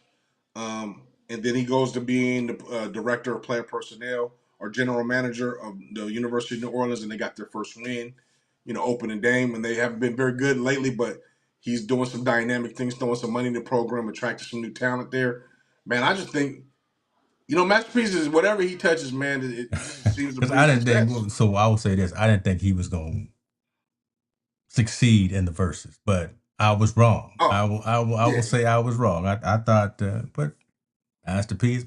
and then he goes to being the director of player personnel or general manager of the University of New Orleans, and they got their first win, opening game, and they haven't been very good lately, but he's doing some dynamic things, throwing some money in the program, attracting some new talent there. Man, I just think Masterpiece is whatever he touches, man. It just seems to Because breed I didn't success. think, so I will say this, I didn't think he was going to succeed in the verses, but I was wrong. Oh, I will yeah. say I was wrong. I thought, but Master P.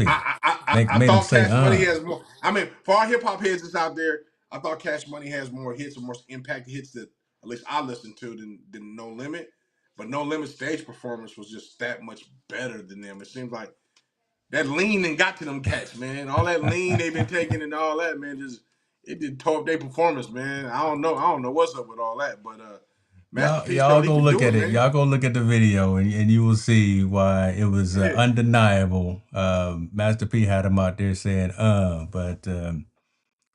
I Made him thought say, Cash Money has more. I mean, for our hip hop heads that's out there, I thought Cash Money has more hits or more impact hits that at least I listened to than No Limit. But No Limit stage performance was just that much better than them. It seems like that lean and got to them cats, man. All that lean they've been taking and all that, man, it tore up their performance, man. I don't know what's up with all that, but Masterpiece y'all showed he go can look do at it, it. man. Y'all go look at the video, and you will see why it was Yeah, undeniable. Master P had him out there saying, but brother's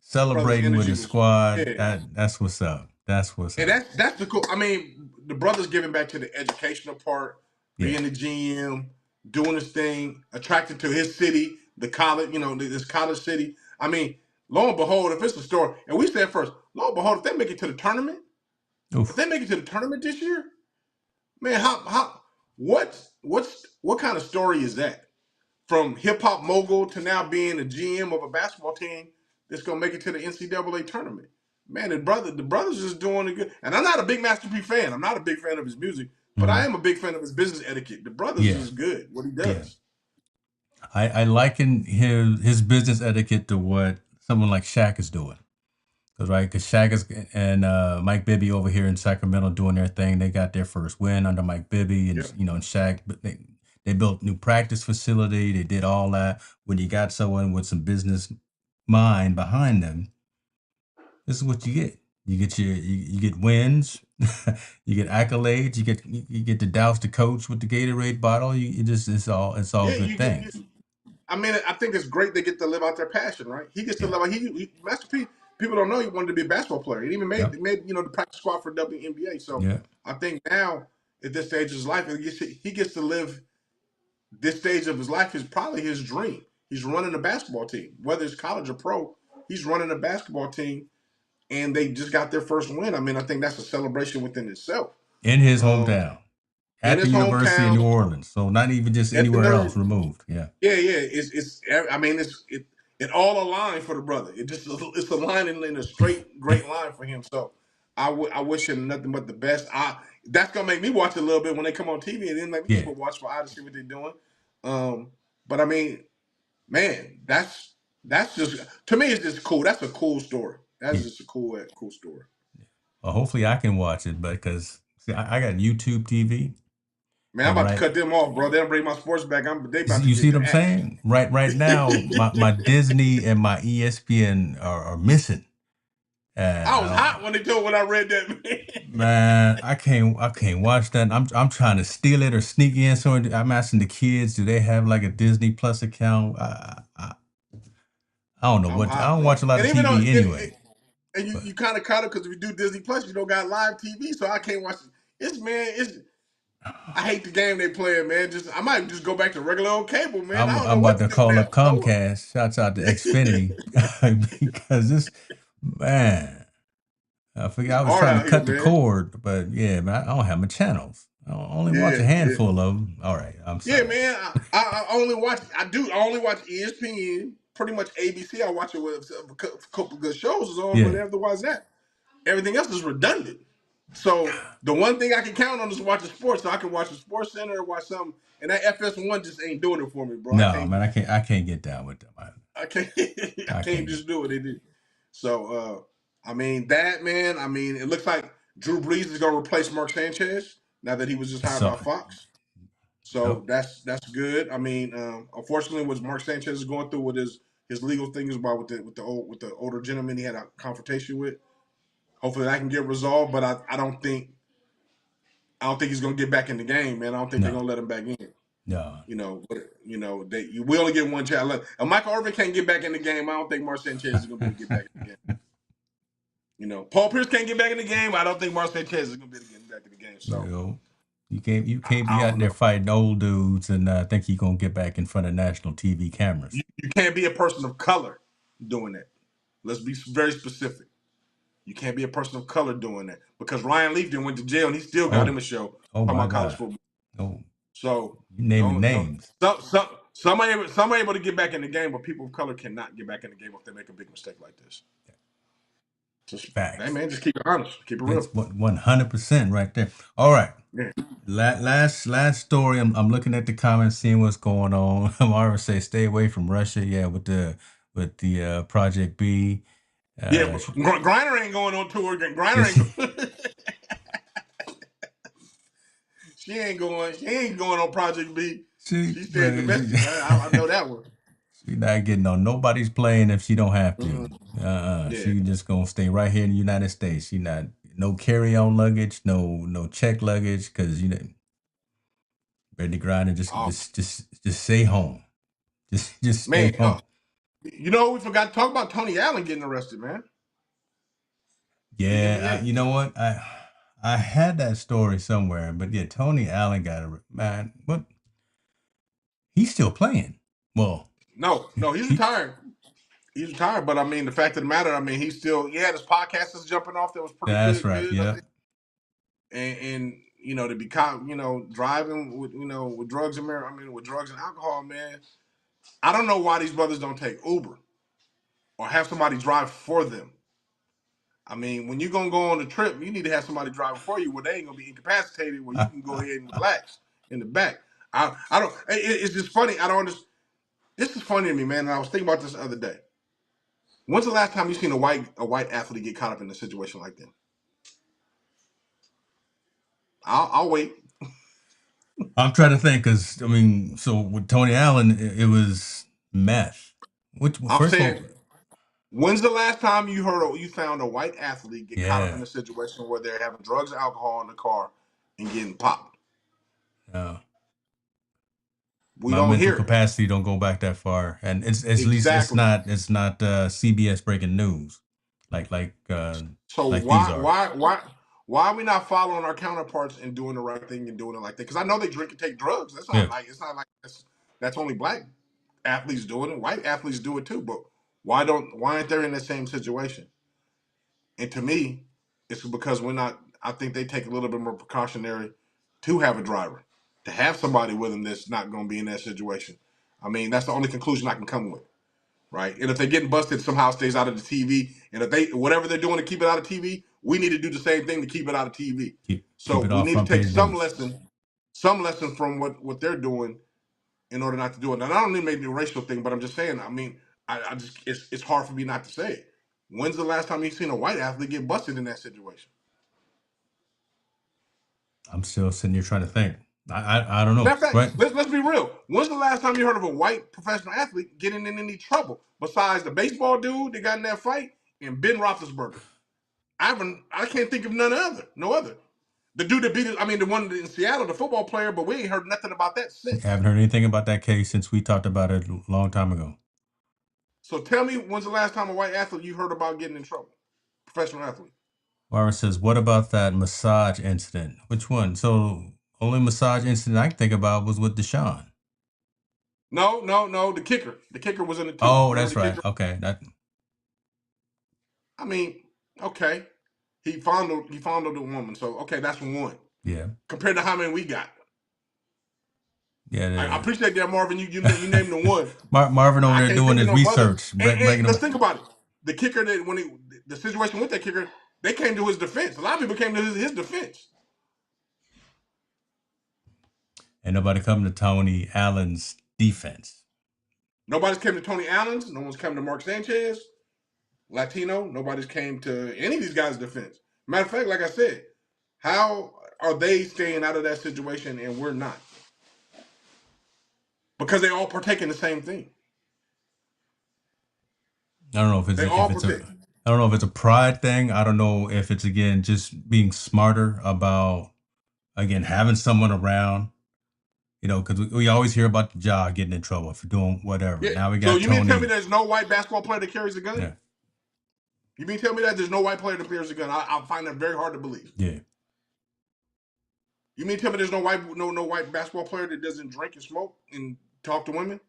celebrating with energy his was squad. yeah. That's what's up. That's what's And up. that's the cool. I mean, the brother's giving back to the educational part, Yeah. being the GM, doing his thing, attracted to his city, the college, this college city. I mean, lo and behold, if it's a story, and we said first, lo and behold, if they make it to the tournament, if Oof. they make it to the tournament this year, man, what kind of story is that? From hip hop mogul to now being a GM of a basketball team that's gonna make it to the NCAA tournament. Man, the brothers is doing it good. And I'm not a big Master P fan. I'm not a big fan of his music, but I Mhm. am a big fan of his business etiquette. The brothers Yeah. is good. What he Yeah. does. I liken his business etiquette to what someone like Shaq is doing. Because Shaq is, and Mike Bibby over here in Sacramento doing their thing. They got their first win under Mike Bibby, and Yeah. and Shaq. But they built new practice facility. They did all that. When you got someone with some business mind behind them, this is what you get. You get wins, you get accolades, you get to douse the coach with the Gatorade bottle. You just it's all Yeah, good you get. things. I mean, I think it's great they get to live out their passion, right? He gets to Yeah. live. Master P. People don't know he wanted to be a basketball player. He even Yep. made the practice squad for WNBA. So Yeah. I think now at this stage of his life, he gets to live this stage of his life is probably his dream. He's running a basketball team, whether it's college or pro. He's running a basketball team, and they just got their first win. I mean, I think that's a celebration within itself. In his Um, hometown, in at the his University of hometown, New Orleans. So not even just at the anywhere nerve. else removed. Yeah. Yeah, yeah. It's. I mean, it all aligned for the brother. It's aligning in a straight, great line for him. So I wish him nothing but the best. That's gonna make me watch a little bit when they come on TV, and then make me keep Yeah. a watch for eye to see what they're doing. But I mean, man, that's just to me. It's just cool. That's a cool story. That's Yeah. just a cool story. Well, hopefully I can watch it, but because see, I got YouTube TV, Man, I'm and about to cut them off, bro. They don't bring my sports back. They about to you see get what I'm axed. saying? Right now, my Disney and my ESPN are missing. I I was don't. hot when I read that, man. Man, I can't watch that. I'm trying to steal it or sneak in. So I'm asking the kids, do they have like a Disney Plus account? I don't know I'm what I hot, don't man. watch a lot And of even though, TV anyway. and But you kind of caught it because if you do Disney Plus, you don't got live TV, so I can't watch it. It's I hate the game they playing, man. Just I might just go back to regular old cable, man. I don't know I'm about what to to do call now. up Comcast. Shouts out to Xfinity because this man, I forget It's I was hard trying to out here, cut the man. cord, but yeah, man, I don't have my channels. I only watch Yeah, a yeah, handful of them. All right, I'm yeah, sorry. man. I only watch. I only watch ESPN. Pretty much ABC. I watch it with a couple good shows is on, but Yeah, otherwise that everything else is redundant. So the one thing I can count on is watching sports. So I can watch the Sports Center or watch something, and that FS1 just ain't doing it for me, bro. I no, can't. man, I can't get down with them. I can't. I I can't can't get. just do what they do. So I mean that man. I mean it looks like Drew Brees is gonna replace Mark Sanchez now that he was just hired So, by Fox. yep. So that's good. I mean, unfortunately, what Mark Sanchez is going through with his legal things about with the older gentleman he had a confrontation with. Hopefully that can get resolved. But I don't think he's gonna get back in the game, man. I don't think they're No, gonna let him back in. no, We only get one chance. If Michael Irvin can't get back in the game, I don't think Mark Sanchez is gonna be able to get back in the game. Paul Pierce can't get back in the game. I don't think Mark Sanchez is gonna be able to get back in the game. you So know, you can't be I out don't there know. fighting old dudes and think you're gonna get back in front of national TV cameras. You can't be a person of color doing that. Let's be very specific. You can't be a person of color doing that because Ryan Leaf then went to jail and he still got him Oh, a show oh talking my about college God. football. Oh, So you naming don't names. some are able to get back in the game, but people of color cannot get back in the game if they make a big mistake like this. Just hey Facts. man, just keep it honest, keep it It's real. 100% right there. All right. Yeah, Last story. I'm looking at the comments, seeing what's going on. Marvin say, stay away from Russia. Yeah, with the Project B. yeah. Uh, But Griner ain't going on tour again. Griner she, ain't. She ain't going. She ain't going on Project B. She's staying but domestic. I know that one. she not getting on nobody's plane if she don't have to. Mhm. Yeah. She just gonna stay right here in the United States. She not no carry on luggage, no check luggage, because Brittany Griner Oh just stay home. Just stay man, home. we forgot to talk about Tony Allen getting arrested, man. The Yeah, NBA. you know what? I had that story somewhere, but yeah, Tony Allen got a man. What? He's still playing. Well, No, he's he retired. He's retired, but I mean, the fact of the matter, I mean, he had his podcast that's jumping off that was pretty that's good, right. I Yeah. think. And to be caught, driving with drugs and with drugs and alcohol, man. I don't know why these brothers don't take Uber or have somebody drive for them. I mean, when you're gonna go on a trip, you need to have somebody driving for you where they ain't gonna be incapacitated, where you can go ahead and relax in the back. I don't. It's just funny. I don't understand. This is funny to me, man. And I was thinking about this the other day. When's the last time you seen a white athlete get caught up in a situation like that? I'll wait. I'm trying to think because I mean, so with Tony Allen, it was meth. Which I'm first of saying all, When's the last time you found a white athlete get caught up Yeah. in a situation where they're having drugs and alcohol in the car and getting popped? Yeah. We My don't mental hear it. capacity don't go back that far, and it's at least Exactly. it's not CBS breaking news like So like these are. why are we not following our counterparts and doing the right thing and doing it like that? Because I know they drink and take drugs. That's not Yeah. like it's not like that's only black athletes doing it. White athletes do it too. But why aren't they in the same situation? And to me, it's because we're not. I think they take a little bit more precautionary to have a driver, to have somebody with them that's not going to be in that situation. I mean, that's the only conclusion I can come with, right? And if they're getting busted, somehow stays out of the TV. And if they whatever they're doing to keep it out of TV, we need to do the same thing to keep it out of TV. Keep So it we off need to front take page news. some lesson from what they're doing in order not to do it. And I don't mean maybe a racial thing, but I'm just saying. I mean, I just it's hard for me not to say it. When's the last time you've seen a white athlete get busted in that situation? I'm still sitting here trying to think. I don't know. Matter of fact, Right? let's be real. When's the last time you heard of a white professional athlete getting in any trouble besides the baseball dude that got in that fight and Ben Roethlisberger? I can't think of no other. The dude that beat it, I mean the one in Seattle, the football player, but we ain't heard nothing about that since. Haven't heard anything about that case since we talked about it a long time ago. So tell me, when's the last time a white athlete you heard about getting in trouble? Professional athlete. Barbara says, "What about that massage incident? Which one?" So only massage incident I can think about was with DeSean. No. The kicker. The kicker was in it too. Oh, Remember that's the right. kicker? Okay, that I mean, okay. He fondled the woman. So okay, that's one. yeah, Compared to how many we got. I yeah. appreciate that, Marvin. You named the one. Marvin over I there can't doing think of his no others. research, breaking And let's them. think about it. The kicker that the situation with that kicker, they came to his defense. A lot of people came to his defense. And nobody coming to Tony Allen's defense. Nobody's came to Tony Allen's. No one's come to Mark Sanchez, Latino. Nobody's came to any of these guys' defense. Matter of fact, like I said, how are they staying out of that situation and we're not? Because they all partake in the same thing. I don't know if They all if it's a partake. I don't know if it's a pride thing. I don't know if it's again just being smarter about again having someone around. You know, because we always hear about the job getting in trouble for doing whatever. Yeah. Now we So got you mean to tell me Tony. there's no white basketball player that carries a gun? Yeah, You mean to tell me that there's no white player that carries a gun? I find that very hard to believe. yeah. You mean to tell me there's no white basketball player that doesn't drink and smoke and talk to women?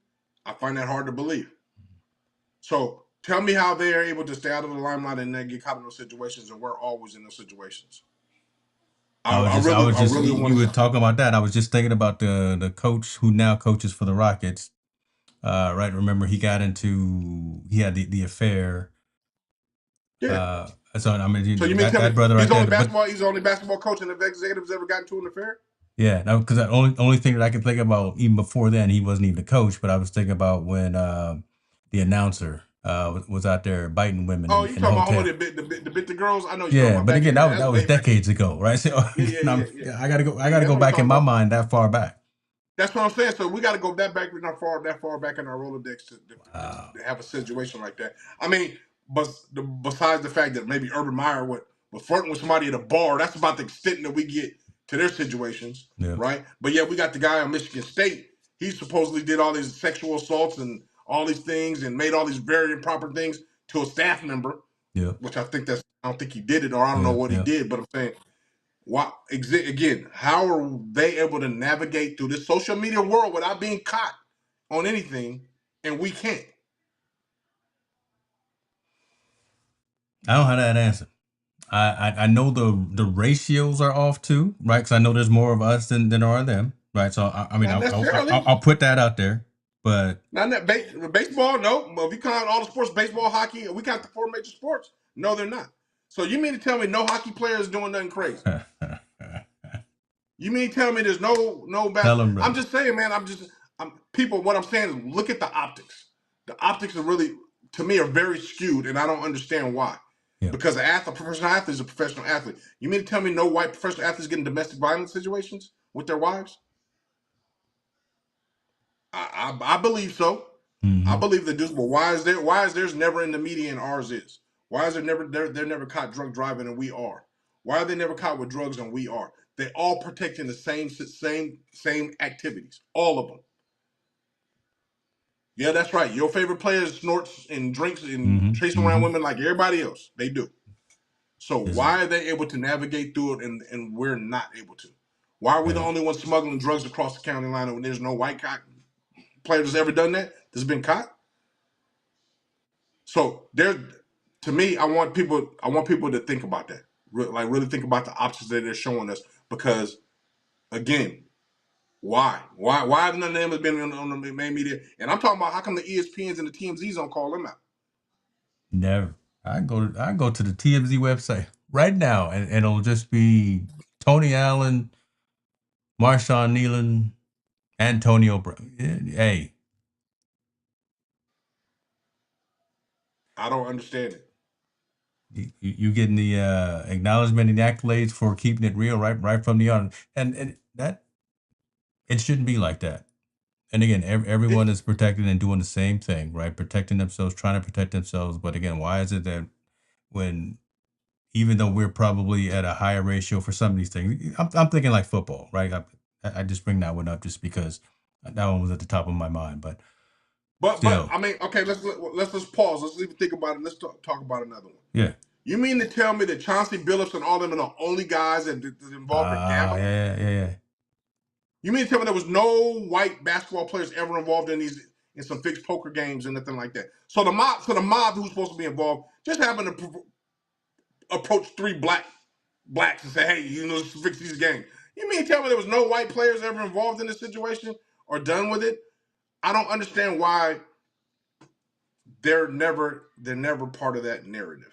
I find that hard to believe. So tell me how they are able to stay out of the limelight and not get caught in those situations, and we're always in those situations. I was I just really you want were to. talking about that. I was just thinking about the coach who now coaches for the Rockets. Right. Remember he had the affair. Yeah. So I mean So you mean to tell me that brother right there. But he's the only basketball coach and the executives ever gotten to an affair? yeah, because the only thing that I can think about even before then, he wasn't even a coach, but I was thinking about when the announcer was out there biting women Oh, you in the talking about hotel. the bit the girls? I know you talking Yeah, about but back again, in the day. that That's was way back in the decades ago, right? So day. again, Yeah. I Yeah, gotta that's go what I'm back in talking my about. mind that far back. That's what I'm saying. So we got to go that far back in our Rolodex Wow. to have a situation like that. I mean, but besides the fact that maybe Urban Meyer was flirting with somebody at a bar, that's about the extent that we get to their situations, Yeah, right? But yeah, we got the guy on Michigan State. He supposedly did all these sexual assaults and all these things and made all these very improper things to a staff member, yeah, which I don't think he did it or I don't know what he yeah. did, but I'm saying why, again, how are they able to navigate through this social media world without being caught on anything, and we can't? I don't have that answer. I know the ratios are off too, right? Because I know there's more of us than there are them, right? So I mean, Not necessarily. I'll put that out there, but Not that baseball. No, if you count all the sports, baseball, hockey, we count the four major sports. No, they're not. So you mean to tell me no hockey players doing nothing crazy? You mean to tell me there's no tell basketball? them, I'm brother. just saying, man. People. What I'm saying is, look at the optics. The optics are really, to me, are very skewed, and I don't understand why. Yeah. Because a professional athlete is a professional athlete. You mean to tell me no white professional athletes get in domestic violence situations with their wives? I believe so. I Mm-hmm. believe they do, but why is theirs never in the media and ours is? Why is they're never caught drunk driving and we are? Why are they never caught with drugs and we are? They all protecting the same activities, all of them. Yeah, that's right. Your favorite player snorts and drinks and Mm-hmm. chasing around Mm-hmm. women like everybody else. They do. So This is why are they able to navigate through it and we're not able to? Why are we the yeah. only ones smuggling drugs across the county line when there's no white player that's ever done that that's been caught? So there's to me, I want people to think about that. Like really think about the options that they're showing us because again, why? Why have none of them has been on the main media? And I'm talking about how come the ESPNs and the TMZs don't call them out? Never. I go to the TMZ website right now, and it'll just be Tony Allen, Marshawn, Kneeland, Antonio Brown. Hey, I don't understand it. you getting the acknowledgement and the accolades for keeping it real, right from the audience, and that it shouldn't be like that. And again, It everyone is protected and doing the same thing, right? Protecting themselves, trying to protect themselves. But again, why is it that when even though we're probably at a higher ratio for some of these things, I'm thinking like football, right? I just bring that one up just because that one was at the top of my mind. But but still, I mean, okay, let's just pause. Let's even think about it. Let's talk about another one. yeah. You mean to tell me that Chauncey Billups and all them are the only guys that's involved in gambling? Yeah. You mean to tell me there was no white basketball players ever involved in some fixed poker games and nothing like that? So the mob who's supposed to be involved just happened to approach three blacks and say, "Hey, let's fix these games." You mean to tell me there was no white players ever involved in this situation or done with it? I don't understand why they're never part of that narrative.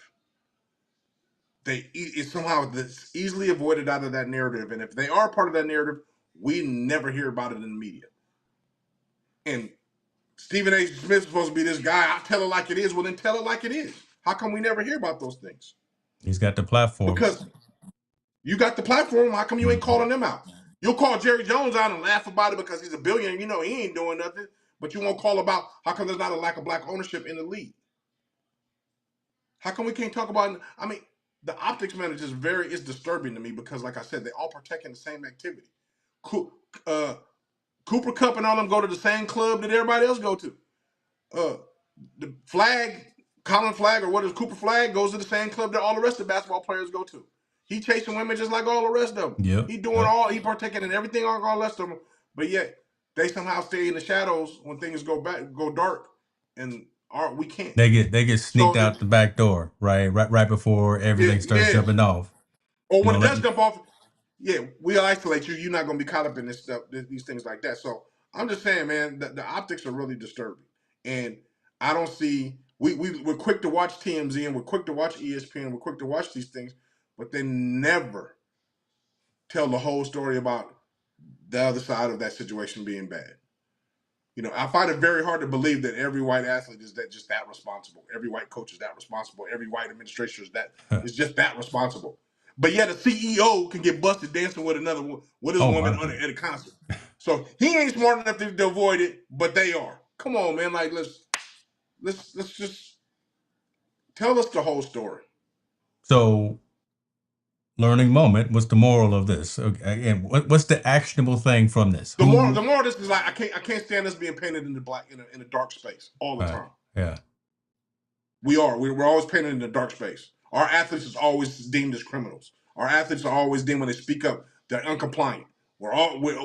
It's somehow that's easily avoided out of that narrative, and if they are part of that narrative, we never hear about it in the media. And Stephen A. Smith is supposed to be this guy. I tell it like it is. Well, then tell it like it is. How come we never hear about those things? He's got the platform. Because you got the platform. How come you ain't Hmm. calling them out? You'll call Jerry Jones out and laugh about it because he's a billionaire. You know he ain't doing nothing. But you won't call about how come there's not a lack of black ownership in the league. How come we can't talk about? I mean, the optics man is just it's disturbing to me because, like I said, they all partake in the same activity. Uh, Cooper Cup and all them go to the same club that everybody else go to. Uh, the Flag, Colin Flag, or what is Cooper Flag, goes to the same club that all the rest of the basketball players go to. He chasing women just like all the rest of them. Yep. Yep. He partaking in everything like all the rest of them. But yet they somehow stay in the shadows when things go dark, and we can't. They get sneaked So out the back door, right before everything starts yeah, jumping off. or You when know, it let does jump off, yeah, we isolate you. You're not going to be caught up in this stuff, these things like that. So I'm just saying, man, the optics are really disturbing, and I don't see. We're quick to watch TMZ and we're quick to watch ESPN. We're quick to watch these things, but they never tell the whole story about the other side of that situation being bad. I find it very hard to believe that every white athlete is just that responsible. Every white coach is that responsible. Every white administrator is just that responsible. But yet a CEO can get busted dancing with his oh woman my goodness. at a concert. So he ain't smart enough to avoid it, but they are. Come on, man. Like let's just tell us the whole story. So learning moment. What's the moral of this? Okay, again, what's the actionable thing from this? The Who? more of this is like I can't stand us being painted in the black in a dark space all the time. Yeah. We're always painted in the dark space. Our athletes is always deemed as criminals. Our athletes are always deemed when they speak up, they're uncompliant.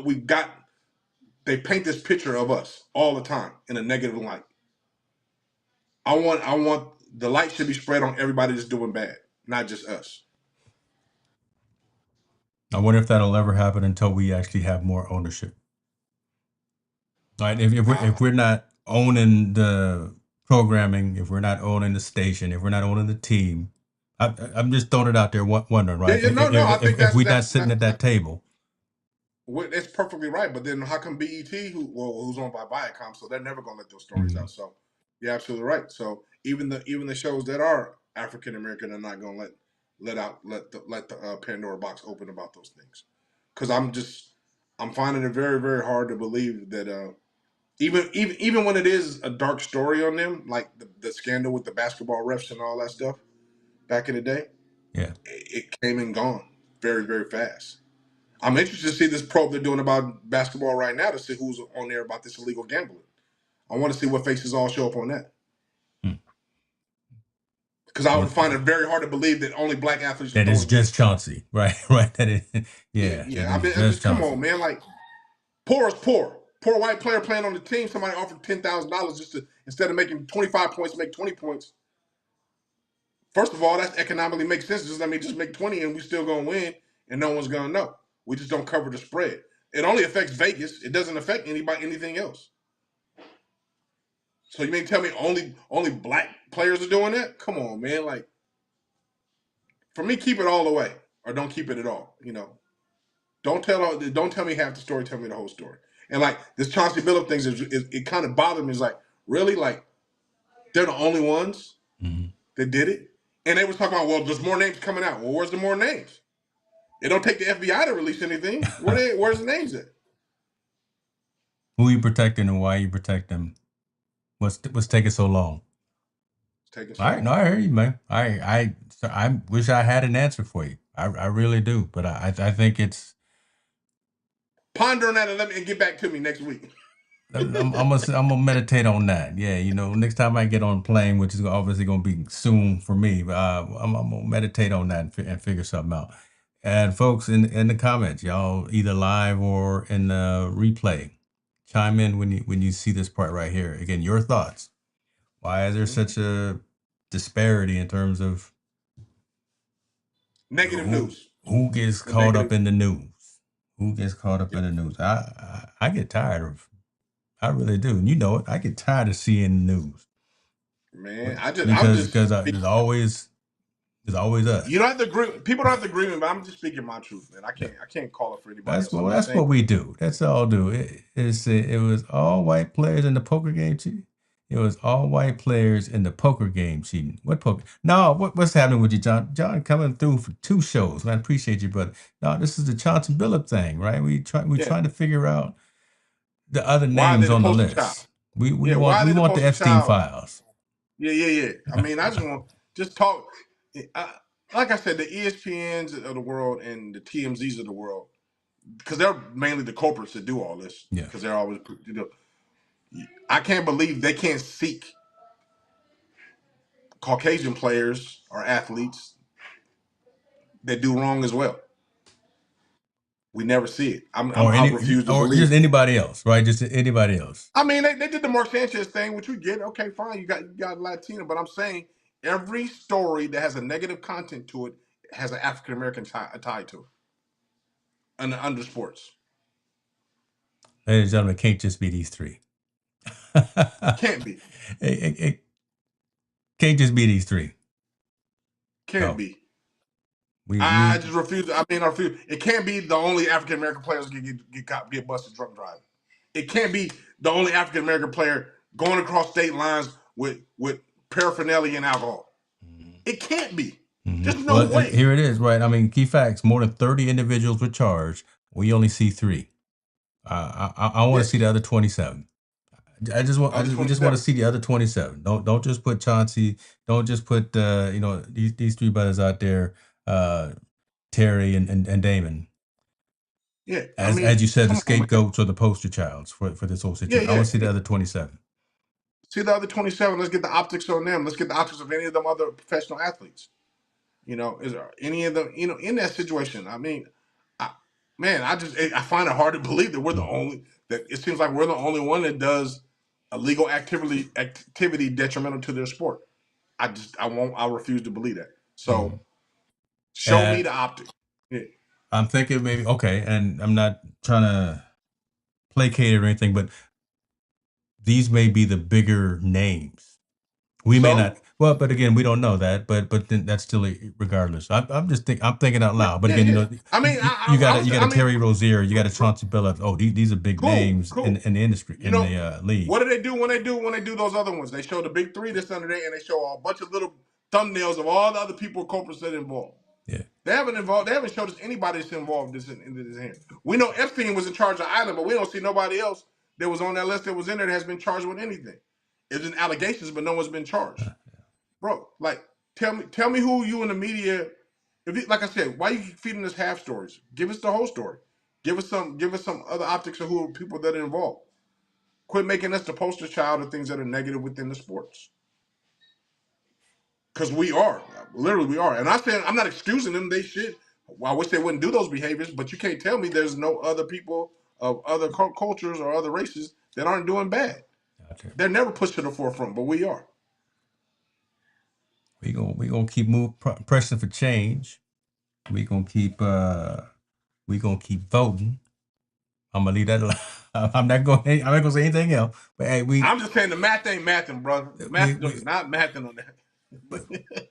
We've got they paint this picture of us all the time in a negative light. I want the light should be spread on everybody that's doing bad, not just us. I wonder if that'll ever happen until we actually have more ownership. Right? If we're not owning the programming, if we're not owning the station, if we're not owning the team, I'm just throwing it out there, wondering, Yeah, right? yeah, no. I think If we're not sitting at that table, that's perfectly right. But then how come BET, who's owned by Viacom, so they're never gonna let those stories mm, out? So you're absolutely right. So even the shows that are African American are not gonna let the Pandora box open about those things. Because I'm finding it very very hard to believe that Even when it is a dark story on them, like the scandal with the basketball refs and all that stuff back in the day, Yeah. it came and gone very, very fast. I'm interested to see this probe they're doing about basketball right now to see who's on there about this illegal gambling. I want to see what faces all show up on that. Hmm. Because I would Well, find it very hard to believe that only black athletes are that is throwing big. just Chauncey, right? Right. That is, Yeah, yeah, that yeah. is I just just come Chauncey. on, man. Like poor is poor. Poor white player playing on the team. Somebody offered $10,000 just to instead of making 25 points, make 20 points. First of all, that economically makes sense. Just let me just make 20 and we still gonna win, and no one's gonna know. We just don't cover the spread. It only affects Vegas. It doesn't affect anything else. So you mean tell me only black players are doing that? Come on, man. Like for me, keep it all the way or don't keep it at all. Don't tell me half the story. Tell me the whole story. And like this Chauncey Billups thing it kind of bothered me. It's like really like they're the only ones Mm-hmm. that did it, and they was talking about well, there's more names coming out. Well, where's the more names? It don't take the FBI to release anything. Where's the names at? Who you protecting and why you protect them? What's taking so long? It's taking All so right, no, long. I hear you, man. I wish I had an answer for you. I really do, but I think it's Ponder on that and get back to me next week. I'm gonna meditate on that. Yeah, next time I get on a plane, which is obviously gonna be soon for me, I'm gonna meditate on that and figure something out. And folks in the comments, y'all either live or in the replay, chime in when you see this part right here. Again, your thoughts. Why is there such a disparity in terms of Negative who news. who gets The caught up negative. in the news? Who gets caught up Yeah, in the news? I get tired of. I really do. And you know it. I get tired of seeing the news. man. I'm Because just. there's always You us. don't have to agree. People don't have to agree with me, but I'm just speaking my truth, man. I Yeah. can't call it for anybody That's else. what I'm just that's saying. what we do. That's all do. It was all white players in the poker game cheating. It was all white players in the poker game cheating. What poker? No, what's happening with you, John? John coming through for 2 shows. Man, I appreciate you, brother. No, this is the Chauncey Billup thing, right? We Yeah. trying to figure out the other Why are they names the on the poster child? list. We we Yeah. Why want are we they the want the poster Epstein child? files. Yeah, yeah, yeah. I mean, I just want just talk. Like I said, the ESPNs of the world and the TMZs of the world, because they're mainly the culprits that do all this. Yeah. Because they're always, I can't believe they can't seek Caucasian players or athletes that do wrong as well. We never see it. I refuse to Or believe just it. anybody else, right? Just anybody else. I mean, they did the Mark Sanchez thing, which we get. Okay, fine. You got Latino, but I'm saying every story that has a negative content to it has an African American tie to it, and under sports Ladies and gentlemen, it can't just be these three. it, can't be, it can't just be these three. can't No. be. I We just refuse. I refuse. It can't be the only African American players get busted drunk driving. It can't be the only African American player going across state lines with paraphernalia and alcohol. It can't be. Mhm. There's no Well, way. here it is, right? I mean, key facts: more than 30 individuals were charged. We only see three. I want to see Yes, the other 27. other We just want to 27. see the other 27. Don't just put Chauncey. Don't just put these three brothers out there, uh, Terry and Damon. Yeah, I As mean, you said, the come on, man. scapegoats or the poster childs for this whole Yeah, situation. I yeah. want to see the other 27. See the other 27. Let's get the optics on them. Let's get the optics of any of them other professional athletes. Is there any of them, in that situation? I mean, I, man, I find it hard to believe that Mm. that it seems like we're the only one that does illegal activity detrimental to their sport. I refuse to believe that. So Mhm. show me And the optic. Yeah. I'm thinking maybe okay, and I'm not trying to placate it or anything, but these may be the bigger names. We may not. So Well, but again, we don't know that. But then that's still regardless. I'm thinking out yeah, loud. But yeah, again, yeah. I mean, you got a Terry Rozier, you got a r- Chauncey Billups. Oh, these are big cool, names cool. in the industry You in know, the league. what do they do when they do those other ones? They show the big three this Sunday, and they show a bunch of little thumbnails of all the other people culprits that are involved. Yeah. They haven't showed us anybody that's involved in this here. We know Epstein was in charge of the island, but we don't see nobody else that was on that list that was in there that has been charged with anything. It's in allegations, but no one's been charged. Bro, like tell me who you in the media. If you, like I said, why you keep feeding us half stories? Give us the whole story. Give us some other optics of who are people that are involved. Quit making us the poster child of things that are negative within the sports. Because we are. Literally we are. And I'm not excusing them, they should. Well, I wish they wouldn't do those behaviors, but you can't tell me there's no other people of other cultures or other races that aren't doing bad. Gotcha. They're never pushed to the forefront, but we are. We gonna keep pressing for change. We gonna keep voting. I'm gonna leave that alone. I'm not gonna say anything else. But hey, I'm just saying the math ain't mathing, brother. The math is not mathing on but that.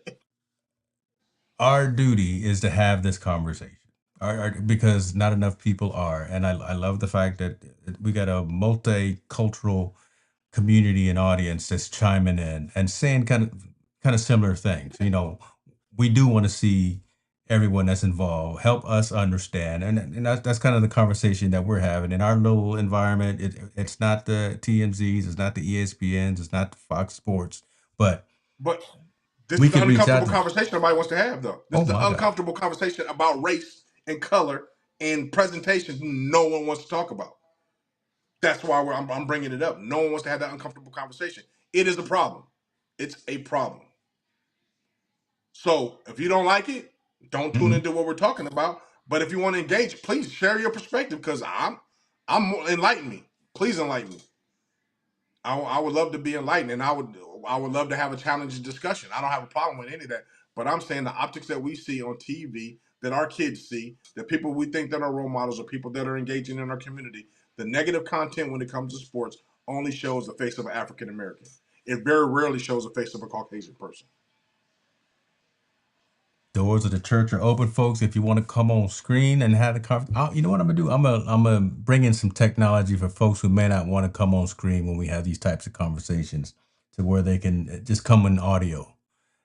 our duty is to have this conversation. Because not enough people are, and I love the fact that we got a multicultural community and audience that's chiming in and saying kind of similar things. We do want to see everyone that's involved help us understand, and that's kind of the conversation that we're having in our little environment. It's not the TMZs, it's not the ESPNs, it's not the Fox Sports, but But this we is the can reach out uncomfortable to. conversation nobody wants to have, though. This Oh is the my God. uncomfortable conversation about race and color and presentations no one wants to talk about. That's why I'm bringing it up. No one wants to have that uncomfortable conversation. It is a problem. It's a problem. So if you don't like it, don't tune Mm-mm. into what we're talking about. But if you want to engage, please share your perspective because I'm enlighten me. Please enlighten me. I would love to be enlightened, and I would love to have a challenging discussion. I don't have a problem with any of that. But I'm saying the optics that we see on TV, that our kids see, the people we think that are role models, or people that are engaging in our community, the negative content when it comes to sports only shows the face of an African American. It very rarely shows the face of a Caucasian person. Doors of the church are open, folks. If you want to come on screen and have the conversation, you know what I'm gonna do? I'm gonna bring in some technology for folks who may not want to come on screen when we have these types of conversations, to where they can just come in audio,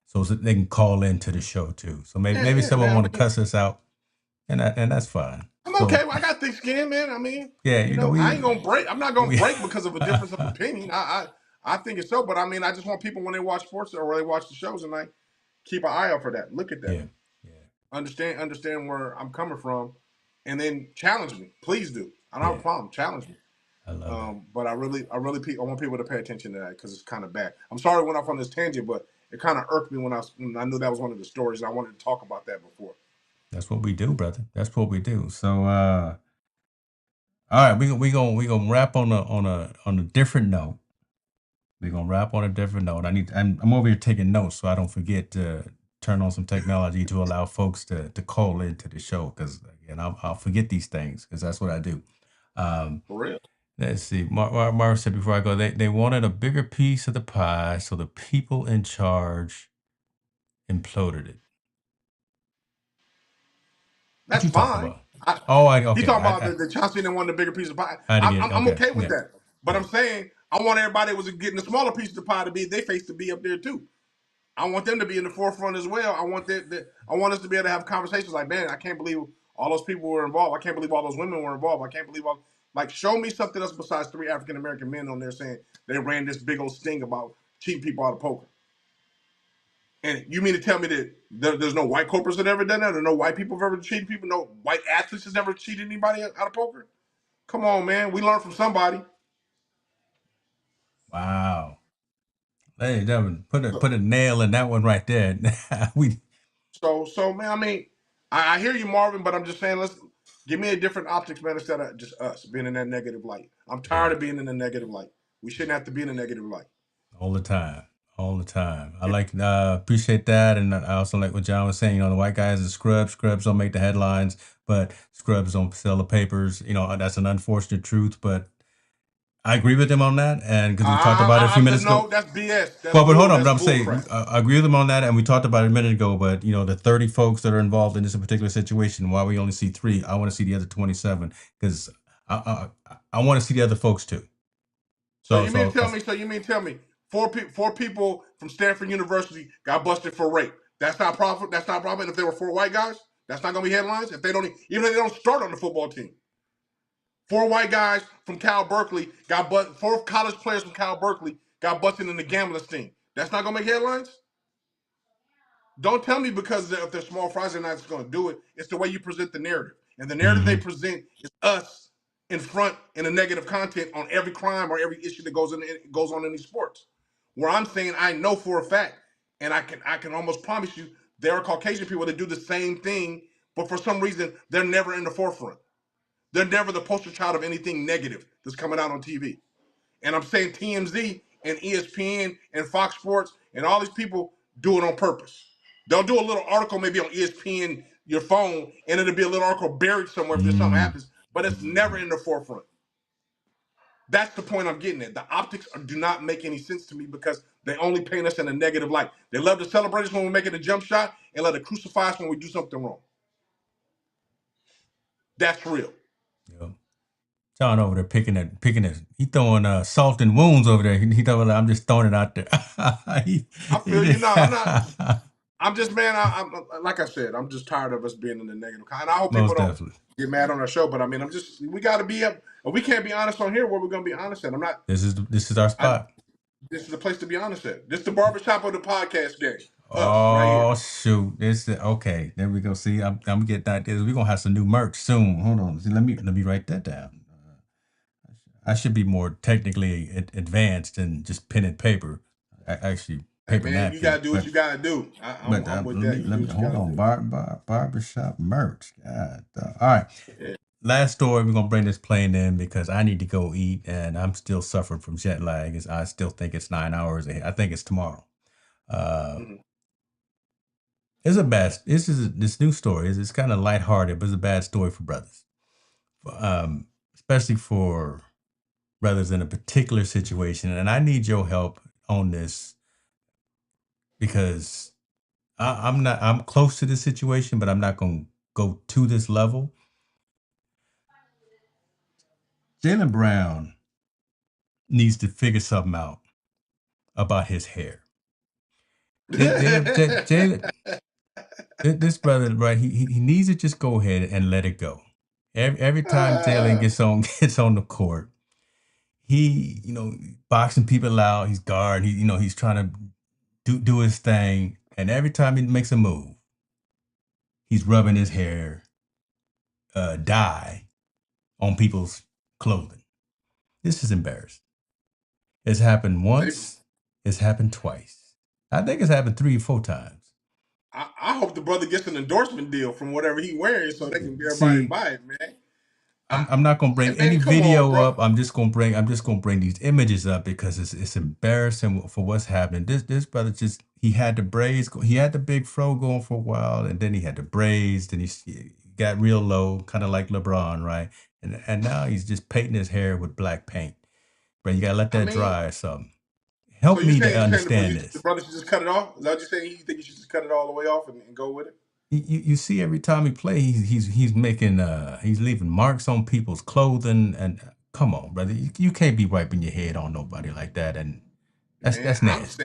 so that they can call into the show too. So Yeah, maybe yeah, someone man. want to cuss us out, and that's fine. I'm So okay. I got thick skin, man. I mean, yeah, I ain't gonna break. I'm not gonna we break because of a difference of opinion. I think it's so, but I mean, I just want people when they watch sports or they watch the shows and like keep an eye out for that. Look at that. yeah, yeah, Understand where I'm coming from, and then challenge me. Please do. I don't have yeah. a problem. Challenge me. I love that. But I want people to pay attention to that because it's kind of bad. I'm sorry I went off on this tangent, but it kind of irked me when I knew that was one of the stories. And I wanted to talk about that before. That's what we do, brother. That's what we do. So all right, we gonna wrap on a different note. We're gonna wrap on a different note. I'm over here taking notes so I don't forget to turn on some technology to allow folks to call into the show, because again I'll forget these things because that's what I do. Um, For real. let's see. Mar said before I go, they wanted a bigger piece of the pie, so the people in charge imploded it. What That's you talking fine. about? I, Oh, he okay. talking about the Johnson didn't want the bigger piece of pie. I had to get I'm okay. okay with Yeah, that. But yeah. I'm saying I want everybody that was getting the smaller piece of the pie to be they face to be up there too. I want them to be in the forefront as well. I want us to be able to have conversations like, man, I can't believe all those people were involved. I can't believe all those women were involved. I can't believe all like show me something else besides 3 African American men on there saying they ran this big old sting about cheating people out of poker. And you mean to tell me that there's no white corporates that ever done that, or no white people have ever cheated people, no white athletes has ever cheated anybody out of poker? Come on, man. We learn from somebody. Wow. Hey, Devin, So, put a nail in that one right there. we so man, I mean, I hear you, Marvin, but I'm just saying, let's give me a different optics, man, instead of just us being in that negative light. I'm tired Yeah, of being in the negative light. We shouldn't have to be in a negative light. all the time, all the time. I like appreciate that, and I also like what John was saying. The white guys are scrubs. Scrubs don't make the headlines, but scrubs don't sell the papers. That's an unfortunate truth, but I agree with him on that. And because we talked about it a few I said minutes ago. no. That's BS. That's Well, but hold bull. on, but That's I'm bull saying crap. I agree with him on that, and we talked about it a minute ago. But the 30 folks that are involved in this particular situation, why we only see three, I want to see the other 27 because I want to see the other folks too. So So you mean so to tell me? So you mean to tell me four people from Stanford University got busted for rape? That's not profit. That's not profit. If there were 4 white guys, that's not gonna be headlines. If they don't, even if they don't start on the football team, 4 white guys from Cal Berkeley got 4 college players from Cal Berkeley got busted in the gambling sting. That's not gonna make headlines. Don't tell me because if they're small fries, they're not just gonna do it. It's the way you present the narrative, and the narrative they Mm-hmm. present is us in front in a negative content on every crime or every issue that goes on in these sports. Where I'm saying I know for a fact, and I can almost promise you there are Caucasian people that do the same thing, but for some reason they're never in the forefront. They're never the poster child of anything negative that's coming out on TV. And I'm saying TMZ and ESPN and Fox Sports and all these people do it on purpose. They'll do a little article maybe on ESPN, your phone, and it'll be a little article buried somewhere if there's something Mm-hmm. happens, but it's never in the forefront. That's the point I'm getting at. The optics do not make any sense to me because they only paint us in a negative light. They love to celebrate us when we're making a jump shot and let it crucify us when we do something wrong. That's real. Yep. John over there picking it. He throwing salt and wounds over there. He thought, I'm just throwing it out there. I feel you. No, I'm not. I'm just, man. I'm like I said. I'm just tired of us being in the negative. And I hope people Most don't definitely. get mad on our show. But I mean, we got to be up. We can't be honest on here. Where we're gonna be honest at? I'm not. This is our spot. This is the place to be honest at. This is the barbershop of the podcast game. Us right here. Oh shoot! Okay. There we go. See, I'm getting that. We're gonna have some new merch soon. Hold on. See, let me write that down. I should be more technically advanced than just pen and paper. Actually, Hey paper man, you napkin. gotta do what you gotta do. I'm with that. You Let do me what you hold gotta on. do. Barbershop merch. God. All right. Yeah. Last story. We're gonna bring this plane in because I need to go eat, and I'm still suffering from jet lag. I still think it's 9 hours ahead. I think it's tomorrow. Uh, Mhm. it's a bad. This new story. It's kind of lighthearted, but it's a bad story for brothers. Especially for brothers in a particular situation, and I need your help on this because I'm not. I'm close to this situation, but I'm not gonna go to this level. Jaylen Brown needs to figure something out about his hair. Jalen, this brother, right? He needs to just go ahead and let it go. Every time Jalen gets on the court, he boxing people out. He's guard. He's trying to do his thing, and every time he makes a move, he's rubbing his hair dye on people's clothing. This is embarrassing. It's happened once. It's happened twice. I think it's happened 3 or 4 times. I hope the brother gets an endorsement deal from whatever he wearing so they can get everybody to See, buy it, man. I'm not gonna bring any Man, come on, video bro. up. I'm just gonna bring these images up because it's embarrassing for what's happening. This brother he had the braids. He had the big fro going for a while, and then he had the braids. Then he got real low, kind of like LeBron, right? And now he's just painting his hair with black paint. Bro, you gotta let I that mean, dry or something. so Help me to you saying understand the this. brother should just cut it off? Is that what you're saying? You think you should just cut it all the way off and go with it? You see every time he plays, he's making he's leaving marks on people's clothing, and come on, brother, you can't be wiping your head on nobody like that, and Man, that's nasty.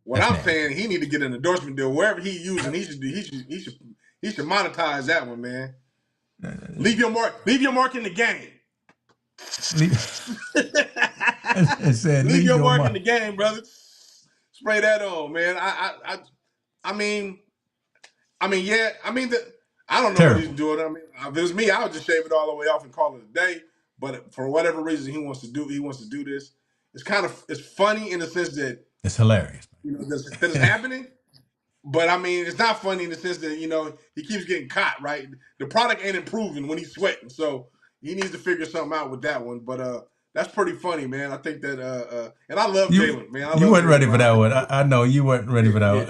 what That's I'm nasty. saying, he need to get an endorsement deal wherever he using. He should monetize that one, man. Leave your mark in the game. Leave, it said Leave leave your your mark in mark. the game, brother. Spray that on, man. I mean, yeah. I don't know what he's Terrible. doing. I mean, if it was me, I would just shave it all the way off and call it a day. But for whatever reason, he wants to do this. It's funny in the sense that It's hilarious. that it's happening. But I mean, it's not funny in the sense that he keeps getting caught. Right, the product ain't improving when he's sweating, so he needs to figure something out with that one. But that's pretty funny, man. I think that and I love you Jalen, man. I you love weren't Jalen ready for Brown. that one. I know you weren't ready Yeah, for that yeah,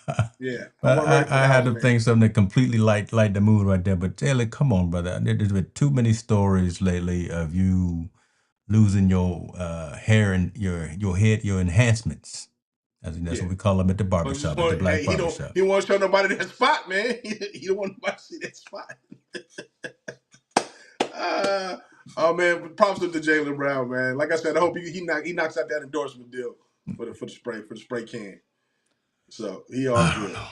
one. yeah. I But wasn't ready for I that had one, to man. think something that completely light the mood right there. But Taylor, come on, brother. There's been too many stories lately of you losing your hair and your head, your enhancements. That's Yeah. what we call them at the But just barbershop, at the black he barbershop. don't want to show nobody that spot, man. He don't want nobody to see that spot. uh, oh man, props to Jalen Brown, man. Like I said, I hope he knocks out that endorsement deal for the spray can. So he all I don't good. know.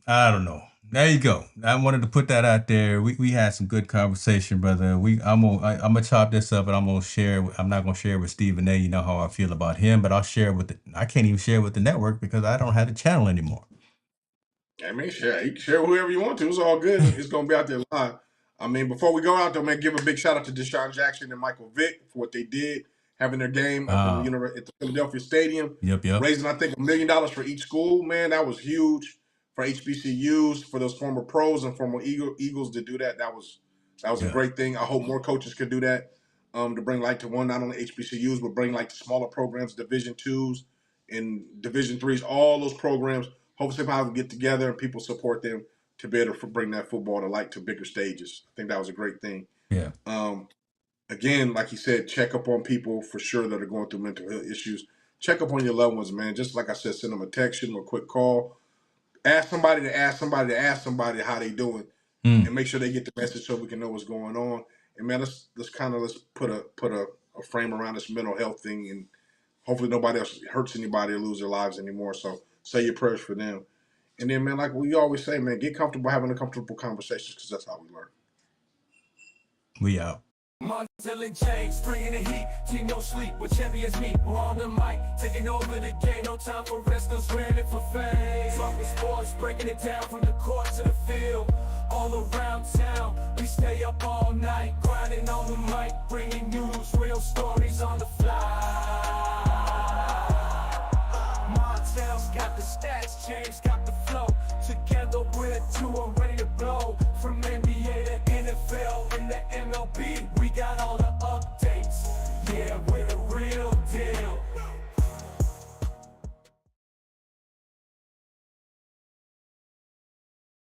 I don't know. There you go. I wanted to put that out there. We had some good conversation, brother. I'm gonna chop this up and I'm gonna share. I'm not gonna share with Stephen A. You know how I feel about him, but I'll share with I can't even share with the network because I don't have the channel anymore. I mean, share. You can share whoever you want to. It's all good. It's gonna be out there live. I mean, before we go out though, man, give a big shout out to DeSean Jackson and Michael Vick for what they did, having their game up in the at the Philadelphia Stadium, Yep. raising I think $1 million for each school. Man, that was huge for HBCUs, for those former pros and former Eagles to do that. That was a Yeah. great thing. I hope more coaches could do that, to bring light to one, not only HBCUs, but bring light to smaller programs, Division twos and Division threes, all those programs. Hopefully, somehow we get together and people support them to be able to bring that football to light to bigger stages. I think that was a great thing. Yeah. Again, like you said, check up on people for sure that are going through mental health issues. Check up on your loved ones, man. Just like I said, send them a text, send them a quick call. Ask somebody to ask somebody to ask somebody how they doing, and make sure they get the message so we can know what's going on. And man, let's put a frame around this mental health thing, and hopefully nobody else hurts anybody or lose their lives anymore. So say your prayers for them. And then, man, like we always say, man, get comfortable having uncomfortable conversations because that's how we learn. We out. Montel and James, bringing the heat, team no sleep, with champions meet, we're on the mic, taking over the game, no time for wrestlers, we're in it for fame. Talking sports, breaking it down from the court to the field, all around town, we stay up all night, grinding on the mic, bringing news, real stories on the fly. Montel's got the stats, James got the flow, together we're two and ready to blow, from NBA to NFL and the MLB, we got all the updates, yeah.